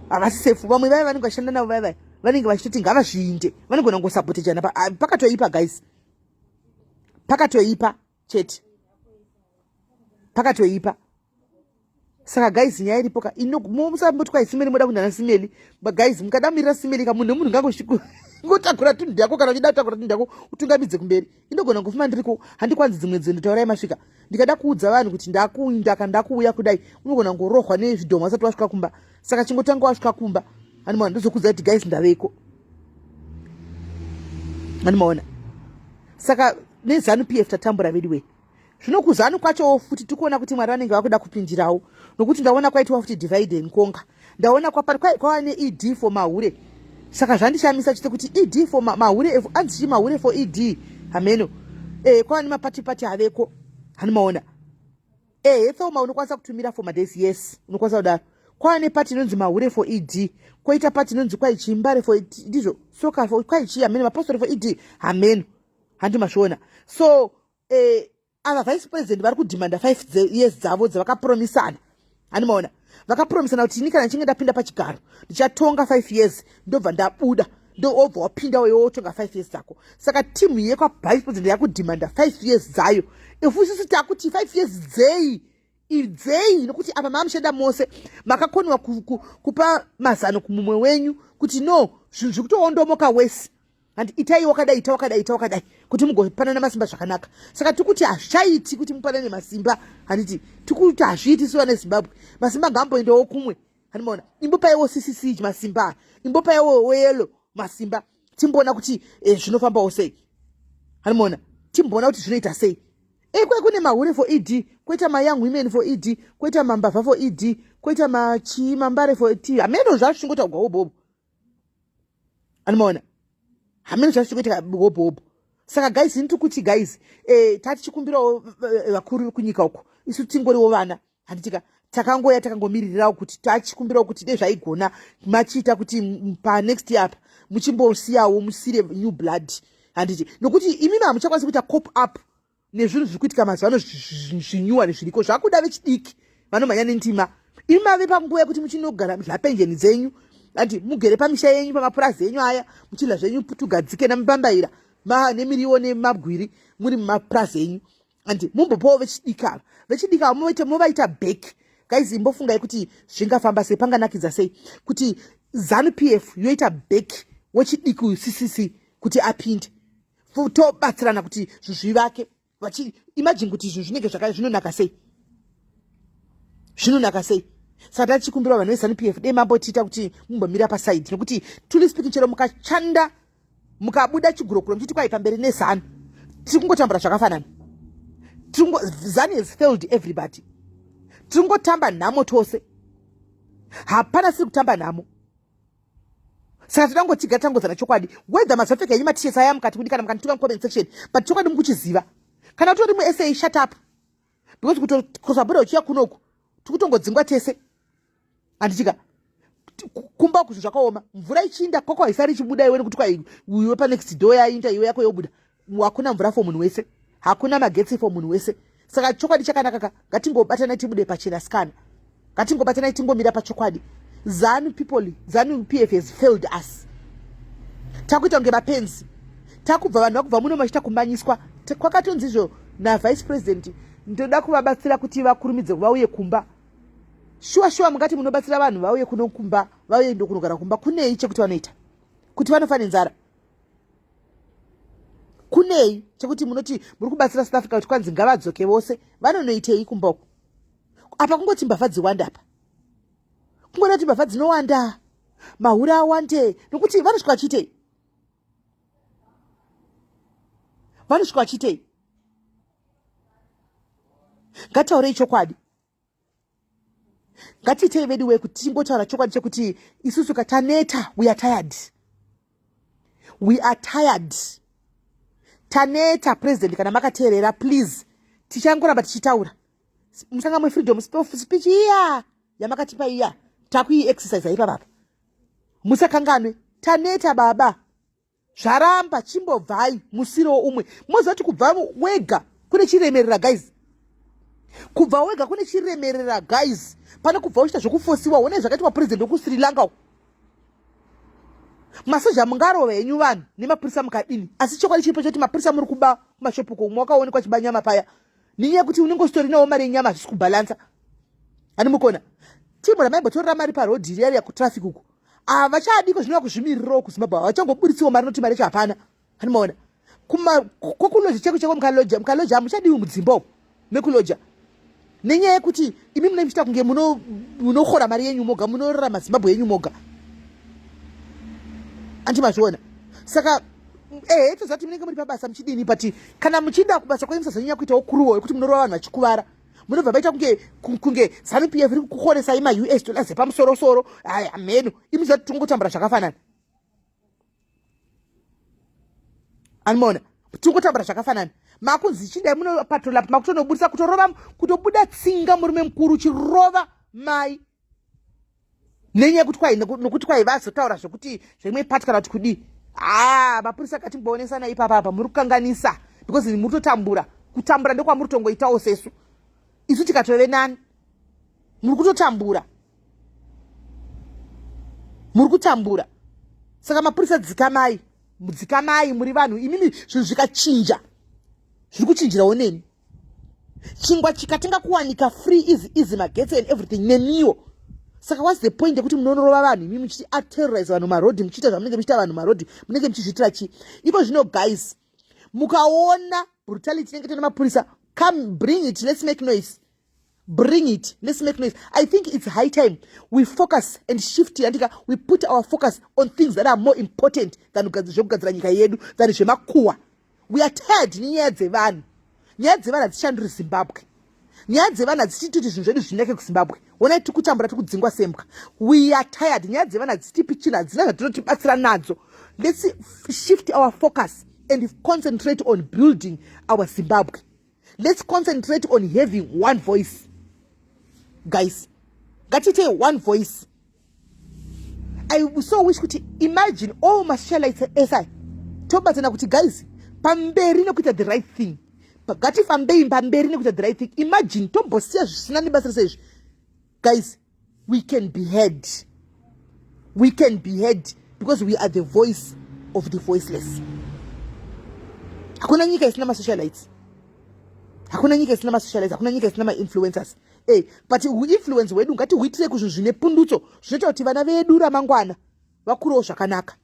havasi safe vamwe vaya vanenge vachishanda navo vaya vanenge vachitoti ngavazviinde vanogona ngosabotejana pakatoipa guys pakatoipa chete pakatoipa saka guys nyaya iripoka musambotika isimeli moda kunana simeli but guys mukada mirira simeli ka munhu nemunhu ngangoshiku ngotakura tunhu yako kana uchida kutakura tunhu yako utungamidze kumberi indogona ngofuma ndiriko handikwanzi dzimwe dzinhu taurai masvika ndikada kuudza vanhu kuti ndakuinda kana ndakuuya kudai unogona ngorohwa nezvidhomo vasati wasvika kumba saka chingotanga wasvika kumba handimaona ndozokudza kuti guys ndaveko handimaona saka nezanu pf tatambura vedu we zvinokuzanu kwacho futi tikuona kuti Mwari vanenge vakuda kupindirawo nokuti ndaona kwaitwa futi divide and conquer. Ndaona kwava neED for mahure. Saka zvandishamisa chete kuti ED for mahure anzichi mahure for ED hameno. Kwava nemapati aveko hanimaona. Hetsauma unokwanisa kutumira for madays, yes unokwanisa kudaro. Kwava nepati inonzi mahure for ED, koita pati inonzi kwai chimbare for ED, ndizvo soka for kwai chi hameno, mapostori for ED hameno handimazviona. So ava vice president vari kudhimanda 5 years dzavo dzavakapromisana hanimaona, vakapromisana kuti ini kana ndichinge ndapinda pachigaro ndichatonga 5 years ndobva ndabuda ndobva wapinda wewo wotonga 5 years dzako. Saka timu yekwavice president yakudhimanda 5 years dzayo ifusisu takuti 5 years dzei nokuti apa mamushanda mose makakoniwa kupa mazano kumumwe wenyu kuti no zvinhu zviri kutoondomoka wese and itai wakadai kuti mugopanana masimba zvakanaka. Saka tikuti hazvichaiti kuti mupanane masimba, handiti tikuti hazviiti siwa neZimbabwe. Masimba ngaamboendawo kumwe hanimaona, imbopaiwo CCC masimba, imbopaiwo weyelo masimba, timboona kuti zvinofambawo sei hanimaona, timboona kuti zvinoita sei. Kune mahure for ED, koita mayoung women for ED, koita mambavha for ED, koita mambare for ED. Hameno zvazvichingoita bobo hanimaona, hameno zvazvichingoita bobo. Saka guys ndikuti guys tatichikumbirawo vakuru kunyika uko isu tingoriwo vana handitika takangoya takangomiririrawo kuti tachikumbirawo kuti dai zvaigona machiita kuti pa next year apa muchimbosiyawo musire new blood handiti, nokuti imi hamuchakwanisi kuita cop up nezvinhu zviri kuitika mazuvano zvinyuwa nezviriko zvakuda vechidiki vanomhanya nendima. Imi mave panguva yekuti muchinogara zvapenjeni dzenyu ati mugere pamisha yenyu pamapurazi enyu aya muchidla zvenyu putugadzike namupambaira nemiriwo nemagwiri muri mumapurazi enyu andi mumbopawo vechidika movaita back. Guys imbofungai kuti zvingafamba sei, panganakidza sei kuti ZANU PF yoita back wechidiki uyu CCC kuti apinde tobatsirana kuti zvinhu zvivake. Imagine kuti zvinhu zvinenge zvinonaka sei. Saka tachikumbira vanhu veZANU PF dai mambotiita kuti mumbomira pasaidi, nokuti truly speaking chero mukachanda mukabuda chigurokuro muchiti kwai pamberi neZANU tiri kungotambura zvakafanana. ZANU has failed everybody. Tiri kungotamba nhamo tose, hapana siri kutamba nhamo. Saka toda ngotiga tangodzana chokwadi whether mazopfeka yenyu matishesi aya mukati kuti kana mukanditunga comment section, but chokwadi mukuchiziva kana utori muSA shut up, because kutosabura uchiya kunoku tikutongodzingwa tese handitika kumba kuzvinhu zvakaoma. Mvura ichinda kwako haisari ichibuda iwe nekuti kwai uyiwe panext door yainda iwe yako yobuda, hakuna mvura for munhu wese, hakuna magetsi for munhu wese. Saka chokwadi chakanaka ngatingobatana tibude pachena skana, ngatingobatana tingomira pachokwadi. ZANU PF has failed us. Takuita kunge mapenzi, takubva vanhu vakubva muno machita kumanyiswa. Kwakatonzi izvo navice president ndoda kuvabatsira kuti vakurumidze vauye kumba. Shuwa mungati munobatsira vanhu vauye kuno kumba, vauye ndokunogara kumba. Kunei chekuti vanoita kuti vanofa nenzara? Kunei chekuti munoti muri kubatsira South Africa kuti kwanzi ngavadzoke vose? Vanonoitei kumba uko? Apa kungoti mbavha dziwanda apa, kungona kuti mbavha dzinowanda, mahure awande, nokuti vanosvika vachiitei? Ngataurei chokwadi, ngatiitei vedu we kuti timbotaura chokwadi chekuti isusu kataneta, we are tired. Taneta president, kana makateerera please, tichangoramba tichitaura musanga mwe-freedom speech iya yamakatipa iya takuiexercise ipa baba, musakanganwe. Taneta baba, zvaramba, chimbobvai musiro umwe. Mozoti kubva wega kune chiremerera guys, kubva wega kune chiremerera guys, pane kubva uchita zvokufosiwa. One zvakaitwa president weku-Sri Lanka, masoja mungarova henyu vanhu nemapurisa mukadini, asi chokwadi chiripo choti mapurisa muri kuba kumashopuko mwakaonekwa chiba nyama paya, nenyaya yekuti unenge usitorinawo mari yenyama hazvisi kubhalansa. Hani mukona timu ramaimbotorera mari parodhi riya yakutraffic uku, havachadiko zvinova kuzvimirirawo kuZimbabwe, havachangobuditsiwo mari noti mari chapana. Hani maona kokuloja cheko mukaloja hamuchadiwi mudzimba uko mekuloja, nenyaya yekuti imi mune muchita kunge munokhora mari yenyu moga, munorarama Zimbabwe yenyu moga, anti mazviona. Saka tozati munenge muri pabasa muchidini, but kana muchida kubasa kwenyu musazonyanya kuitawo kuruwo yekuti munorova vanhu vachikuvara. Munobva maita kunge ZANU-PF iri kukoresai ma-US dollars epamusoro-soro. Haya mheno, imi zati tongotambura zvakafanana. Anoona, tongotambura zvakafanana. Makunzi chidai munopatrola makutonobudisa kutobuda tsinga murume mukuru chirova mai. Nenyaya nokuti kwai vazotaura zvokuti zvimwe pati kana kuti kudi. Mapurisa kati mbonesana ipapa muri kukanganisa because muri kutotambura. Kutambura ndokwamuri kutongoitawo sesu. Isu tikatove nani? Muri kutotambura. Muri kutambura. Saka mapurisa dzikamai muri vanhu imimi zvinhu zvikachinja. Zviri kuchinjirawo neni. Chingwa chikatenga kuwanika free easy magetsi and everything nemiwo. Saka what's the point yekuti munonorova vanhu imimi muchiti aterrorize vanhu marodhi muchiita zvamunenge muchiita vanhu marodhi munenge muchizviitira chi? Ipo zvino guys, mukaona brutality inenge tena mapurisa, come bring it, let's make noise. Bring it, let's make noise. I think it's high time we focus and shift and we put our focus on things that are more important than zvekugadzira nyika yedu, than zvemakuwa. We are tired nyaya dzevanhu. Nyaya dzevanhu hadzishanduri Zimbabwe. Nyaya dzevanhu hadzitiiti kuti zvinhu zvedu zvinake kuZimbabwe. Onai tikutambura tikudzingwa sembwa. We are tired. Nyaya dzevanhu hadzitipi china, hadzina zvadzinotibatsira nadzo. Let's shift our focus and concentrate on building our Zimbabwe. Let's concentrate on having one voice. Guys, ngatite one voice. I so wish kuti imagine all masocialites SI. Tobatana kuti guys, pamberi nekuita the right thing. Ngati pamberi nekuita the right thing. Imagine tombosiya zvisina nebasa sezvo. Guys, we can be heard. We can be heard because we are the voice of the voiceless. Hakuna nyika isina masocialites. Hakuna nyika isina masocialites, hakuna nyika isina ma-influencers. But influence wedu ngati huitire kuzvinhu zvine pundutso zvinoita kuti vana vedu ramangwana vakurewo zvakanaka.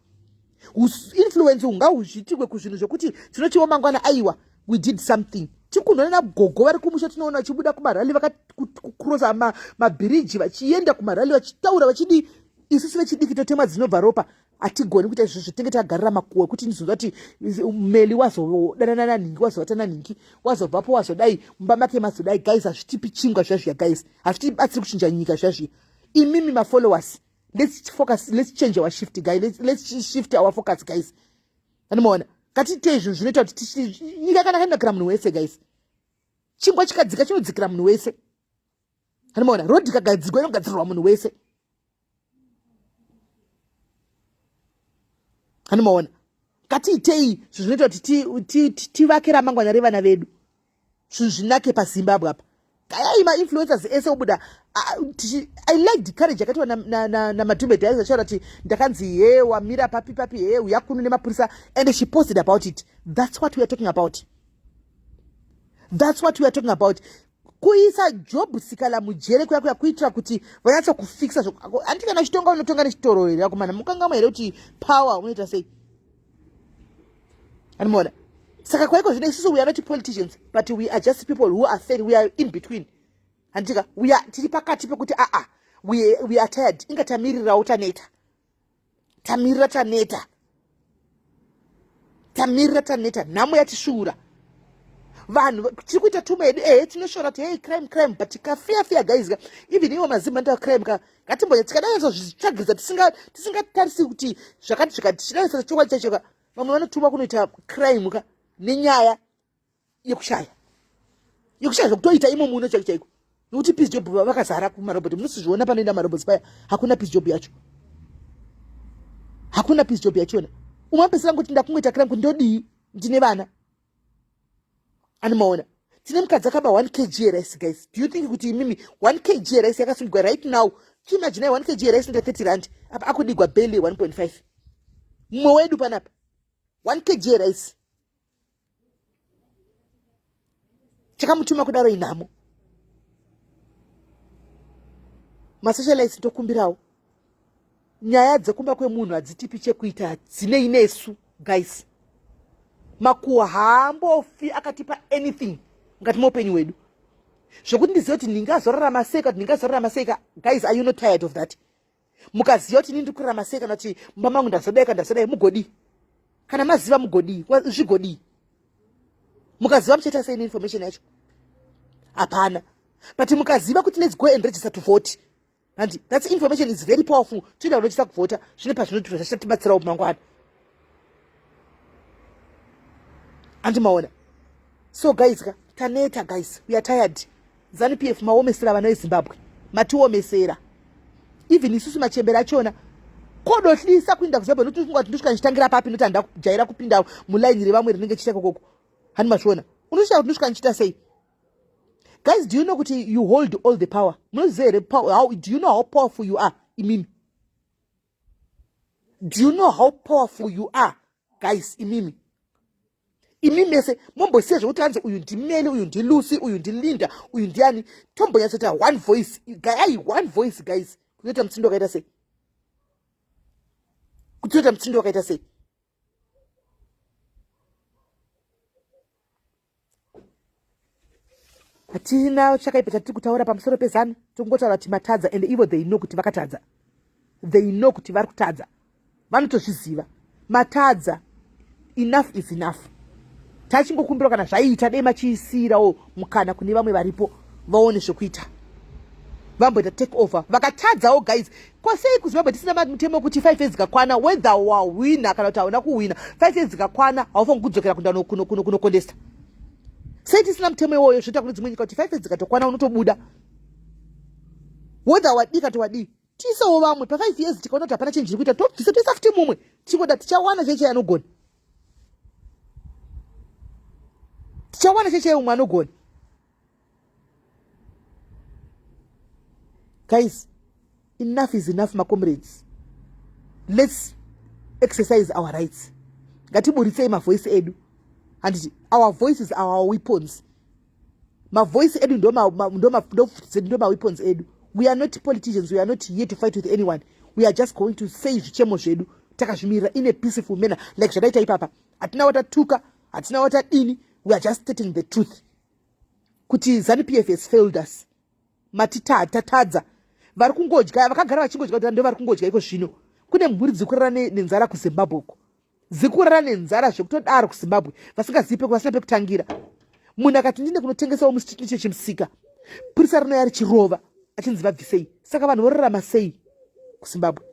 Influence ngahuzviitirwe kuzvinhu zvokuti tinotiwo mangwana aiwa we did something. Tikunona gogo vari kumusha tinoona vachibuda kumarali vakakurosa mabhiriji vachienda kumarali vachitaura vachidi isusu vechidiki totema dzinobva ropa hatigoni kuita izvo zvitenge tagarira makuwa kuti ndizonzwa kuti Melly wazodanana ningi wazotana ningi wazobvapo wazodai mumba make mazodai. Guys, hazvitipi chingwa zvazviya guys, hazvitibatsiri kuchinja nyika zvazviya. Imimi ma-followers, let's focus, let's change our shift guys, let's shift our focus guys. Anomaona ngatiite izvo zvinoita kuti nyika kana inogara munhu wese guys. Chingwa chikadzika chinodzikira munhu wese. Anomaona rodhi ikagadzirwa inogadzirirwa munhu wese. Anomaona ngatiitei zvinoita kuti tivake ramangwana revana vedu, zvinhu zvinake paZimbabwe apa. Kayai ma-influencers ese obuda. I like the courage yakatiwa namadhumbe dhaiza achitaura kuti ndakanzi wamira papi uyakunu nemapurisa, and she posted about it. That's what we are talking about. That's what we are talking about. Kuisa Job Sikala mujere kuya kuitira kuti vanyatsa kufixa zvako. Anditi kana chitonga unotonga nechitoro here yakomana mukanga maere kuti power unoita sei. Anomaona. Saka kwaiko zvino isusu we are not politicians, but we are just people who are fed, we are in between. Andika we are tiri pakati pekuti we are tired. Inga tamirirawo taneta. Tamirira taneta. Namo yatishura. Vanhu tiri kuita tuma yedu tinoshora kuti crime but tikafear guys. Even iwo mazimba nda crime ngatimbonya tikadaiso zvitsvagiriza tisingatarisi kuti zvakati tichidaiso chokwa chacho vamwe vanotuma kunoita crime nenyaya yekushaya zvokutoita imo muno chaiko nokuti peace job vakazara kumarobhoti. Munosizviona panoenda marobhoti paya hakuna peace job yacho. Hakuna peace job yachona. Umapesera kuti ndakumwita crime kuti ndodii ndine vana. Anomaona tine mukadzi akaba 1 kg rice guys. Do you think kuti imimi 1 kg rice yakasungwa right now? Can you imagine 1 kg rice ndo 30 rand apa akudigwa barely 1.5 mumwe wedu panapa 1 kg rice chakamutuma kudaro inamo. Masocialites tokumbirawo nyaya dzekumba kwemunhu hadzitipi chekuita dzine inesu guys. Makuwa haambofi akatipa anything ngati muupenyu wedu zvokuti ndizive kuti ndingazorarama seka. Guys, are you not tired of that? Mukaziva kuti ndiri kurarama seka noti mumba mangu ndazodai mugodi. kana maziva mugodi zvigodi mukaziva muchaita sei information yacho hapana but mukaziva kuti let's go and register to vote and that information is very powerful tinoda kunochisa kuvhota zvine pazvinotura zvachatibatsirawo mangwana andimaona so guys taneta guys we are tired ZANU-PF maomesera vana veZimbabwe matiomesera even isusu machembera achona kodohlisa kuinda kuZimbabwe nokuti funga kuti ndosvika papi noti handa kujaira kupinda mulaini revamwe rinenge chiita kokoko hani mashona unosvika kuti ndosvika ndichita sei guys do you know kuti you hold all the power munoziva here do you know how powerful you are imimi do you know how powerful you are guys imimi mese mombosiya zvokuti hanzi uyu ndimeli uyu ndilusi uyu ndilinda uyu ndiani tombonyatsota one voice one voice guys kutoita mutsindo wakaita sei kutoita mutsindo wakaita sei hatina chakaipa chatiri kutaura pamusoro pezanu tongotaura kuti matadza and ivo they know kuti vakatadza they know kuti vari kutadza vanotozviziva matadza enough is enough tachingokumbira kana zvaita dei machiisirawo mukana kune vamwe varipo vaone zvokuita vamboita take over vakatadzawo guys kwasei kuZimbabwe tisina mutemo kuti 5 years dzikakwana whether wawina kana kuti hauna kuwina 5 years dzikakwana haufaniri kudzokera kunokondesa sei tisina mutemo iwoyo zvoita kuti dzimwe nyika kuti 5 years dzikatokwana unotobuda whether wadii kana wadii tiisawo vamwe pa5 years tikaona kuti hapana chenji iri kuita tobvisa toisa futi mumwe tichigoda tichawana cheche anogona tichawana cheche umwe anogona guys enough is enough my comrades let's exercise our rights ngatiburitsei mavoice edu and our voices are our weapons mavoice edu ndo weapons edu we are not politicians we are not here to fight with anyone we are just going to say zvichemo zvedu takazvimirira in a peaceful manner like zvadaita ipapa hatina watatuka hatina watadini we are just stating the truth kuti ZANU-PF has failed us tatadza vari kungodya vakagara vachingodya kuti ndo vari kungodya iko zvino kune mhuri dzikurara nenzara kuZimbabwe uko dzikurara nenzara zvekutodaro kuZimbabwe vasingazivi vasina pekutangira munhu akati ndine kunotengesawo musitini chechimusika purisa rinouya richirova achinzi vabvisei saka vanhu vorarama sei kuZimbabwe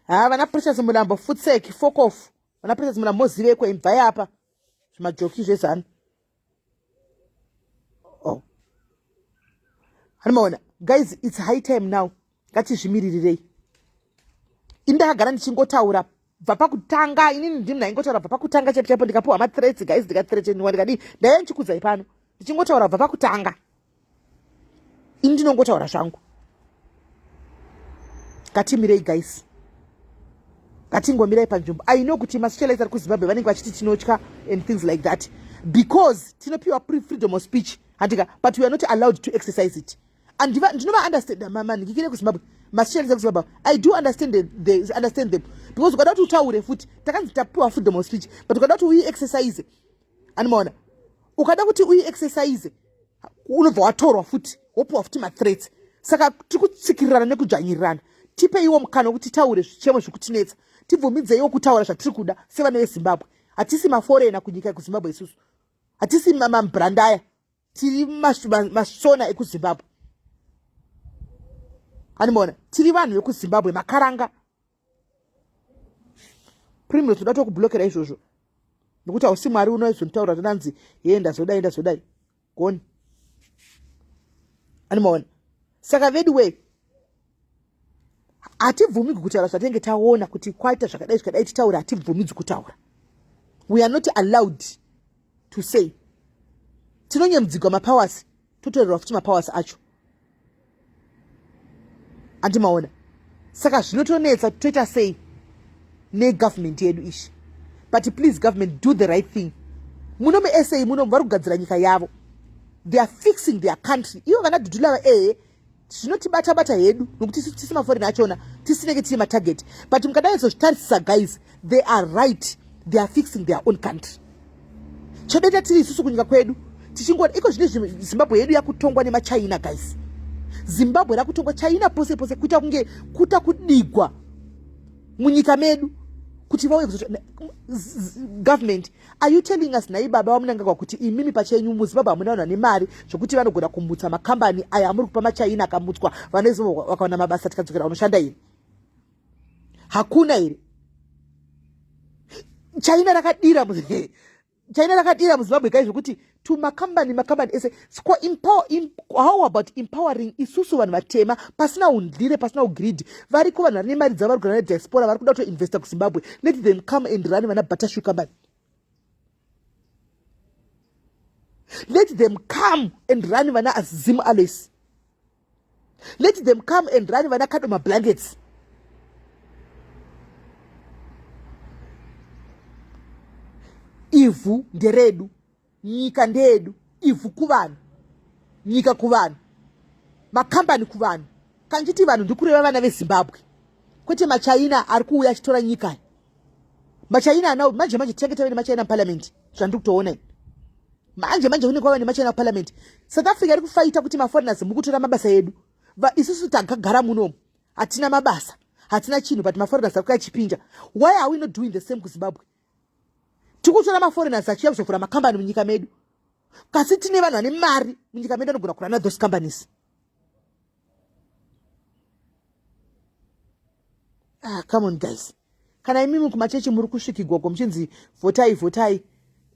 vana Precious Mulambo futseki fuck off vana Precious Mulambo mozivekwe imvai apa zvimajoki zvezanu hanimaona guys it's high time now ngatizvimirirei indakagara ndichingotaura bva pakutanga inini ndimi ndaingotaura bva pakutanga chaipo ndikapiwa mathreats guys ndikathreateniwa ndikadii ndaiya ndichikudzai pano ndichingotaura bva pakutanga ini ndinongotaura zvangu ngatimirei guys ngatingomirai panzvimbo I know kuti masocialites ari kuZimbabwe vanenge vachiti tinotya and things like that because tinopiwa freedom of speech handika but we are not allowed to exercise it and ndinova understand manhingikire kuZimbabwe masocialites kuZimbabwe I do understand them because ukada kuti utaure futi takanzi tapiwa freedom of speech but ukada kuti uiexercise animaona ukada kuti uiexercise unobva watorwa futi wopiwa futi mathreats saka tiri kutsikirirana nekudzvanyirirana tipeiwo mukana wekuti taure zvichemo zvekutinetsa tibvumidzeiwo kutaura zvatiri kuda sevana veZimbabwe hatisi maforena kunyika yekuZimbabwe isusu hatisi mambrandaya tiri masona ekuZimbabwe animaona tiri vanhu vekuZimbabwe makaranga primero toda tokublokera izvozvo nokuti hausi mwari unoizontaura tonanzi ye ndazodai goni animaona saka vedway hatibvumidzwi kutaura zvatenge taona kuti kwaita zvakadai titaura hatibvumidzwi kutaura we are not allowed to say tinonyemdzigwa mapowers totorerwa futi mapowers acho andimaona saka zvinotonetsa toita sei negovernment yedu ishi but please government do the right thing muno muSA muno vari kugadzira nyika yavo they are fixing their country ivo vana dhudhula zvinotibata hedu nokuti tisi maforeni achona tisinenge tiri matarget but mukadaizozvitarisisa guys they are right they are fixing their own country chodoita tiri isusu kunyika kwedu tichingona iko zvine Zimbabwe yedu yakutongwa nemaChina guys. Zimbabwe rakutongwa China pose pose kuita kunge kuta kudigwa munyika medu kuti vawe government. Are you telling us nai baba vamunanga kuti imimi pachenyu muZimbabwe hamunaona nemari zvokuti vanogona kumutsa makambani aya amuri kupa maChina akamutswa vanozo vakawana mabasa tikadzokera unoshanda iri? Hakuna iri. China rakadira muZimbabwe guys zvokuti to makambani ese how about empowering isusu vanhu vatema pasina undlire pasina ugreed variko vanhu vari nemari dzavo vari kugara nediaspora vari kuda kutoinvesta kuZimbabwe. Let them come and run vana Batashu company. Let them come and run vana Azim Alois. Let them come and run vana Kadoma Blankets. Ivhu nderedu, nyika ndedu, ivhu kuvanhu, nyika kuvanhu, makambani kuvanhu. Kanjiti vanhu ndikureva vana veZimbabwe kwete maChina ari kuuya achitora nyika. maChina now manje tenge tave nemaChina parliament zvandiri kutoona manje kune kwava nemaChina parliament. South Africa iri kufaita kuti maforeigners mukutora mabasa edu. Isusu takagara munomu hatina mabasa hatina chinhu but maforeigners ari kuyachipinja. Why are we not doing the same kuZimbabwe? Tikutora maforeigners achiya kuzovhura makambani munyika medu kasi tine vanhu vane mari munyika medu anogona kurana those companies. Come on guys. Kana imimi kumachechi muri kusvikigwa muchinzi votai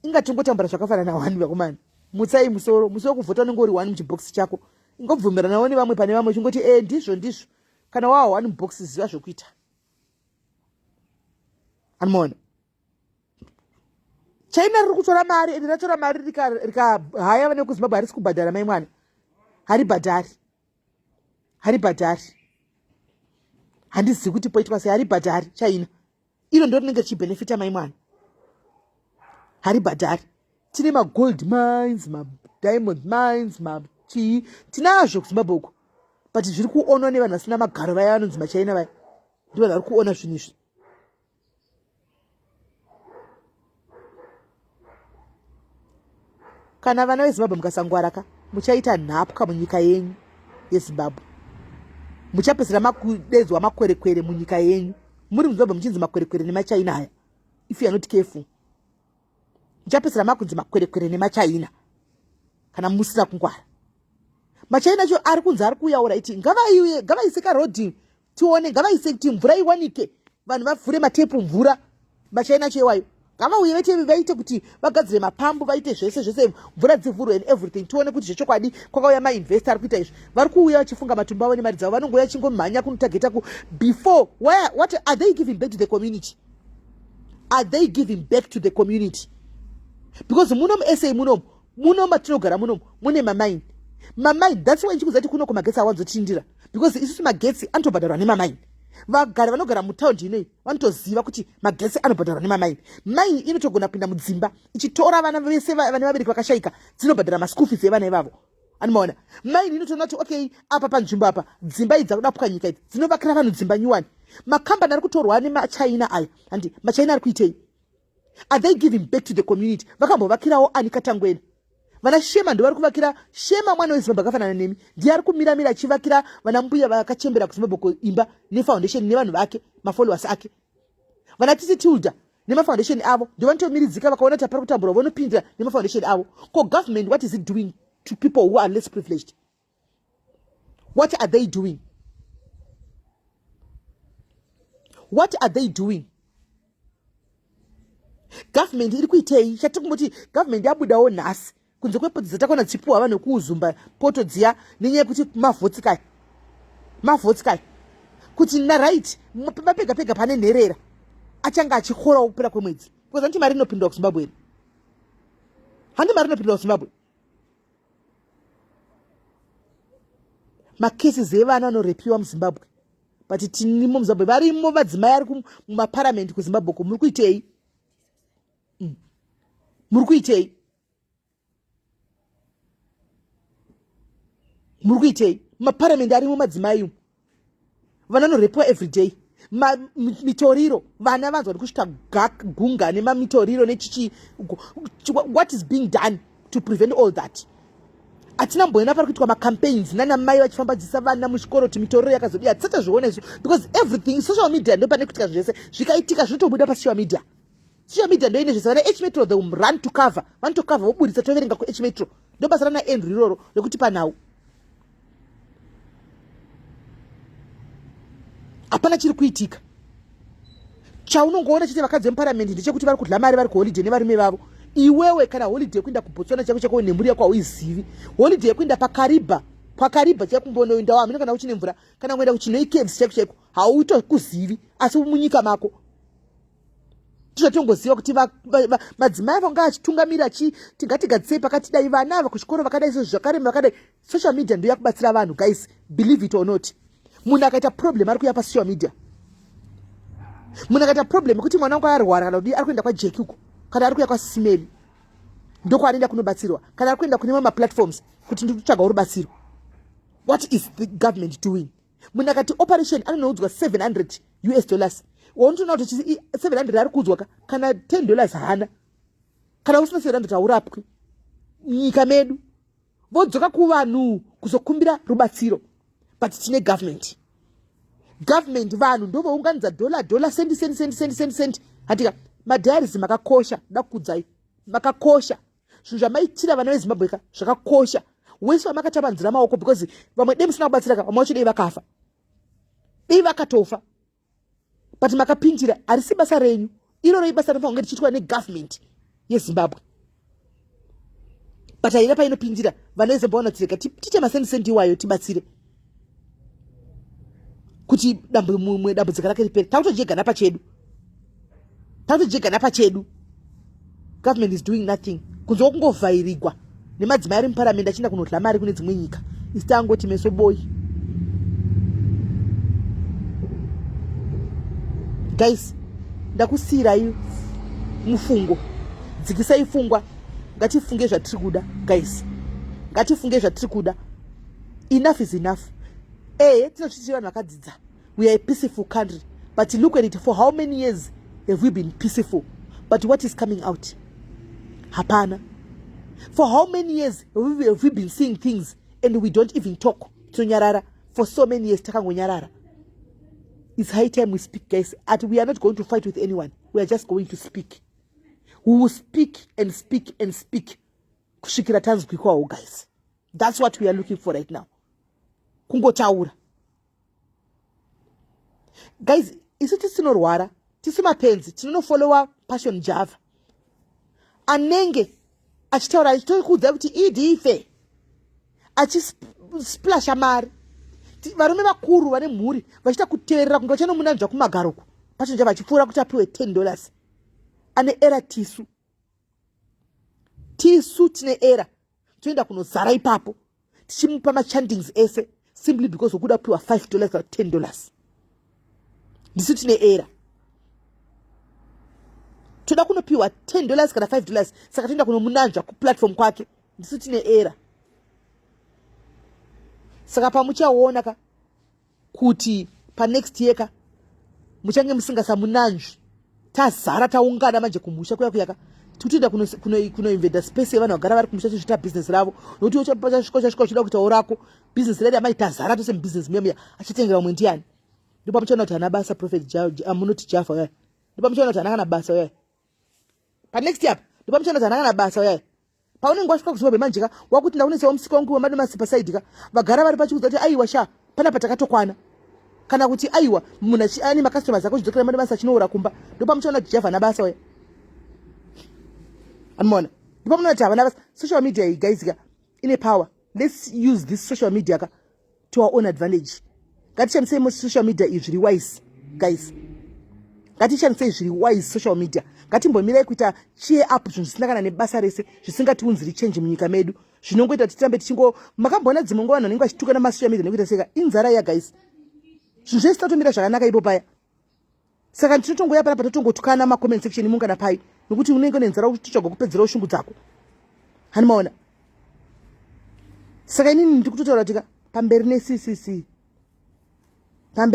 ingatingotambura zvakafanana na 1 vakomana. Mutsai musoro kuvhota unenge uri 1 muchibox chako. Ingobvumirana nawo nevamwe pane vamwe chingoti ndizvo kana wawo 1 box ziva zvokuita. Anmona China riri kutora mari ende ratora mari rikahaya vane kuZimbabwe harisi kubhadhara mai mwana. Haribhadhari. Handizivi kuti poitwa sei haribhadhari China. Iro ndo rinenge richibenefita mai mwana. Haribhadhari. Tine magold mines, diamond mines, tinazvo kuZimbabwe uko. But zviri kuonwa nevanhu vasina magaro vaya vanonzi maChina vaya. Ndivo vari kuona zvinhu izvi. Kana vana veZimbabwe mukasangwara muchaita nhapwa munyika yenyu yeZimbabwe. Muchapedzera makudedzwa makwerekwere munyika yenyu. Muri muZimbabwe muchinzi makwerekwere nemaChina aya. If you are not careful. Muchapedzera makunzi makwerekwere nemaChina. Kana musina kungwara. maChina cho ari kunzi ari kuyaura iti ngavaise karodhi tione ngavaise kuti mvura iwanike vanhu vavhure matepu mvura. maChina cho iwayo ngavauye vaite kuti vagadzire mapambu vaite zvese mvura dzivhurwe and everything tione kuti zvechokwadi kwakauya mainvesta ari kuita izvi. Vari kuuya vachifunga matumbu avo nemari dzavo vanongouya chingomhanya kunotageta before what are they giving back to the community? Are they giving back to the community? Because munomu SA munomu matinogara munomu mune mamaini. That's why nchikuzati kunoko magetsi awanzotindira. Because isusu magetsi anotobhadharwa nemamaini. Vagari vanogara mutaundi inei vanotoziva kuti magetsi anobhadharwa nemamaini. Maini inotogona kupinda mudzimba ichitora vana vese vane vabereki vakashaika dzinobhadhara maschool fees evana ivavo. Anomaona maini inotoona kuti okay apa panzvimbo apa dzimba idzi dzakudapwa nyika idzi dzinovakira vanhu dzimba nyuwani. Makambani ari kutorwa nemaChina aya handi maChina ari kuitei? Are they giving back to the community? Vakambovakirawo ani Katangwena. Vana Shema ndo vari kuvakira Shema mwana weZimbabwe akafanana nemi ndiye ari kumira achivakira vana mbuya vakachembera kuZimbabwe imba nefoundation nevanhu vake mafollowers ake. Vana Titi Tilda nemafoundation avo ndo vanotomiridzika vakaona kuti pari kutambura vonopindira nemafoundation avo. Ko government what is it doing to people who are less privileged? What are they doing? What are they doing? Government iri kuitei? Chatikungoti government yabudawo nhasi kunze kwepoto dzatakona dzipuwa vanhu kuuzumba poto dziya nenyaya kuti mavhotsi kuti na right pega pane nherera achanga achikhorawo kupera kwemwedzi because hanti mari inopindwa kuZimbabwe iri. Handi mari inopindwa kuZimbabwe. Macases evana anorepiwa muZimbabwe but tinimo muZimbabwe varimo madzimai ari mumaparliament kuZimbabwe ko muri kuitei? Muri kuitei? Maparliament arimo madzimai vana anorepiwa every day. Mitoriro vana vanzwa kusvika gunga nemamitoriro nechichi. What is being done to prevent all that. Atina mboenda pari kuitwa macampaigns nana mai vachifambadzisa vana muchikoro kuti mitoriro yakazodii tisata zviona izvo because everything social media ndo pane kuitika zvese zvikaitika zvinotobuda pasocial media. Social media ndo ine zvese vana H-Metro they run to cover vanotokavha vobudisa toverenga kuH-Metro ndo basa rana Andrew iroro rekuti panhau hapana chiri kuitika. Chaunongoona chete vakadzi vemuparamendi ndechekuti vari kudla mari vari kuholiday nevarume vavo. Iwewe kana holiday kuenda kuBotswana chako chako nemhuri yako hauizivi, holiday kuenda pakariba chakumbonoendawo hamina kana uchine mvura kana kuenda kuchinoi caves chako chako hautokuzivi asi munyika mako tizotongoziva kuti madzimai avo nga achitungamira tingatigadsei pakati dai vana ava kuchikoro vakadai izvo zvakarema vakadai. Social media ndo yakubatsira vanhu guys, believe it or not. Munhu akaita problem ari kuya pasocial media. Munhu akaita problem kuti mwana wangu arwara kana kuti ari kuenda kwaJeki uko kana ari kuya kwaSIS MELLY ndoko anoenda kunobatsirwa kana ari kuenda kune mamwe platforms kuti ndikutsvaga rubatsiro. What is the government doing? Munhu akati operation anonoudzwa $700 wontoona kuti 700 ari kuudzwa kana $10 hana kana usina 700 haurapwi nyika medu vodzoka kuvanhu kuzokumbira rubatsiro. But tine government vanhu ndo vounganidza dollar sendi hatika madhayaris makakosha dakukudzai makakosha zvinhu zvamaitira vana veZimbabwe zvakakosha wese vamakatavanzira maoko because vamwe dei musina kubatsiraka vamwe vacho dei vakafa dei vakatofa but makapindira harisi basa renyu iroro ibasa rinofanira kunge richiitwa negovernment yeZimbabwe. But haina painopindira vana veZimbabwe vanotireka tite masendi iwayo tibatsire kuti dambudziko rake ripere. Takutojega napachedu. Government is doing nothing. Kunzo kungovhairigwa nemadzimai ari muparamendi achienda kunodla mari kune dzimwe nyika. Isitangoti meso boy. Guys, ndakusiyirai mufungo. Dzikisai fungwa. Ngatifunge zvatiri kuda guys. Ngatifunge zvatiri kuda. Enough is enough. Tinochitiva vanhu vakadzidza. We are a peaceful country. But look at it, for how many years have we been peaceful? But what is coming out? Hapana. For how many years have we been seeing things and we don't even talk to Nyarara? For so many years, takango Nyarara. It's high time we speak, guys. And we are not going to fight with anyone. We are just going to speak. We will speak and speak and speak. Kushikira tanzwi kwao, guys. That's what we are looking for right now. Kungotaura. Guys, isu tisinorwara, tisimapenzi, tinofollowa Passion Java. Anenge achitaura achitokuudza kuti idife. Achisplasha mari. Varume vakuru vane mhuri vachita kuteerera kunge vachanomunanzva kumagaroko. Passion Java achipfuura kuti apiwe $10. Ane era tisu tine era toenda kunozara ipapo tichimupa machandings ese simply because wokuda kupiwa $5 kana $10. Ndisu tine era toda kunopiwa $10 kana $5 saka toenda kunomunanzva kuplatform kwake. Ndisu tine era saka pamuchaona kuti panext year muchange musingasamunanzvi tazara taungana manje kumusha kuyaka titoenda kunoinveda space yevanhu vagara vari kumusha tichita business ravo nokuti uchapachasvika uchida kuitawo rako business redu amai tazara tose mubusiness memuya achatengera umwe ndiani. Ndipo pamuchaona kuti hana basa prophet munoti Jaffa uyai. Ndipo pamuchaona kuti hana kana basa uyai. Panext year ndipo pamuchaona kuti hana kana basa uyai. Paunenge wasvika kuZimbabwe manje wakuti ndakunesawo musika wangu wemadamasi pasaidi vagara vari pachikuudza kuti aiwa sha pana patakatokwana kana kuti aiwa munhu ane macustomers ako chidzokera madamasi achinoora kumba. Ndipo pamuchaona kuti Jaffa hana basa uyai. Amona. Ndipo pamuchaona kuti havana basa. Social media iyi guys ine power. Let's use this social media to our own advantage. Ngatishandisei social media izviri wise guys. Ngatishandisei zviri wise social media. Ngatimbomirai kuita cheer up zvinhu zvisina kana nebasa rese zvisingatiunziri change munyika medu. Zvinongoita kuti tirambe tichingo makamboona dzimwe nguva vanhu vanenge vachituka namasocial media nekuita seka inzara ya guys. Zvinhu zvese tatomira zvakanaka ipo paya. Saka tinotongoya panapa totongotukana macomment section mungana pai nokuti unenge nenzara uchitsvaga kupedzera ushungu dzako. Hanimaona. Saka inini ndikutotaura kuti pamberi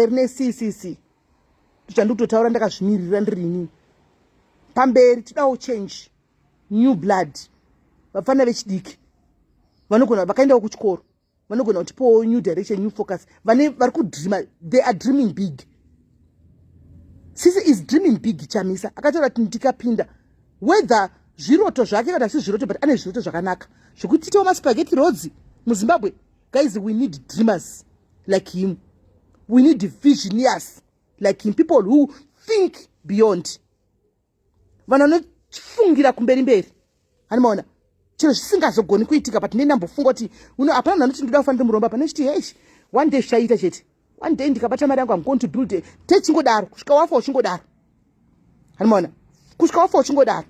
neCCC ndikutotaura ndakazvimirira ndiri inini. Pamberi tidawo change, new blood. vafana vechidiki vanogona vakaendawo kuchikoro vanogona kutipawo new direction, new focus. Vane vari kudreama, they are dreaming big. Sisi is dreaming big. Chamisa akataura kuti ndikapinda whether zviroto zvake kana si zviroto, but ane zviroto zvakanaka zvekuti titewo maspaghetti roads muZimbabwe. Guys, we need dreamers like him. We need visionaries like him, people who think beyond. Vanofungira kumberi mberi. Animaona chiro chisingazogoni kuitika, but ndinambofunga kuti hapana anoti ndoda kufanira muromba pane chiti hey, one day shaita chete, one day ndikabata mari yangu I'm going to build a techingodaro kusvika wafa uchingodaro. Animaona kusvika wafa uchingodaro.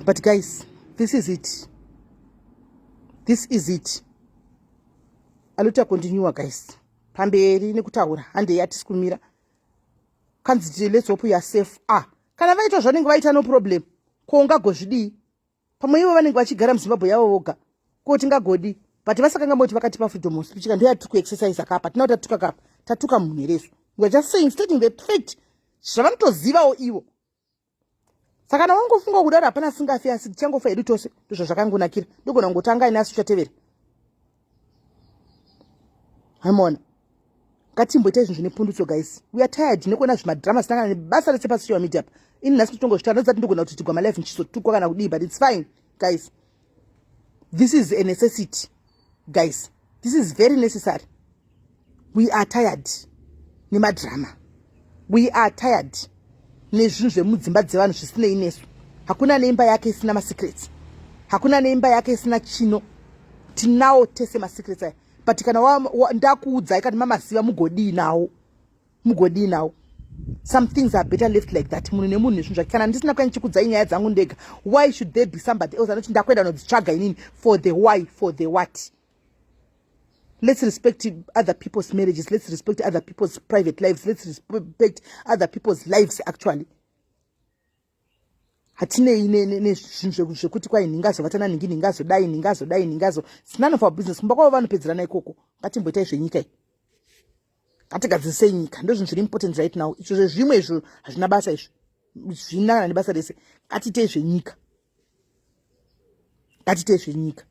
But guys, this is it. This is it. Alota continue guys. Pamberi nekutaura hande yati sikumira. Kanzi let's hope you are safe. Kana vaita zvanenge vaita no problem. Ko ngagozvidi. Pamwe ivo vanenge vachigara muZimbabwe yavo voga. Ko tingagodi. But vasakanga moti vakatipa freedom of speech. Kandiya tuku exercise akapa. Tinauta tuka kapa. Tatuka munhereso. We are just saying, stating the fact. Zvavanotozivawo ivo. Saka nawangofunga kudaro hapana singafi asi tichangofa edu tose. Ndizvo zvakangonakira. Ndogona ngotanga ina asu chatevera. Hamona. Ngatimboita izvi zvine pundutso guys. We are tired nekuona zvimadrama sitangana nebasa rese pasocial media. Ini nhasi tongozvitaura ndozati ndogona kuti tigwa malife nchizotukwa kana kudii, but it's fine guys. This is a necessity guys. This is very necessary. We are tired nemadrama. We are tired nezvinhu zvemudzimba dzevanhu zvisinei nesu. Hakuna neimba yake isina masecrets. Hakuna neimba yake isina chino. Tinawo tese masecrets aya. But kana ndakuudzai kana mamaziva mugodii nawo. Mugodii nawo. Some things are better left like that. Munhu nemunhu nezvinhu zvake. Kana ndisina kuenda chikudzai nyaya dzangu ndega. Why should there be somebody else anoti ndakwenda nodzitsvaga inini for the why, for the what? Let's respect other people's marriages. Let's respect other people's private lives. Let's respect other people's lives actually. Hatinei nezvinhu zvekuti kwai ningazovatana ningi ningazodai ningazo. It's none of our business. Mbako vanopedzerana ikoko. Ngatimboitai zvenyika iyi. Ngatigadzisei nyika. Ndozvinhu zviri important right now. Izvo zvimwe izvo hazvina basa izvo. Zvinangana nebasa rese. Ngatitei zvenyika. Ngatitei zvenyika.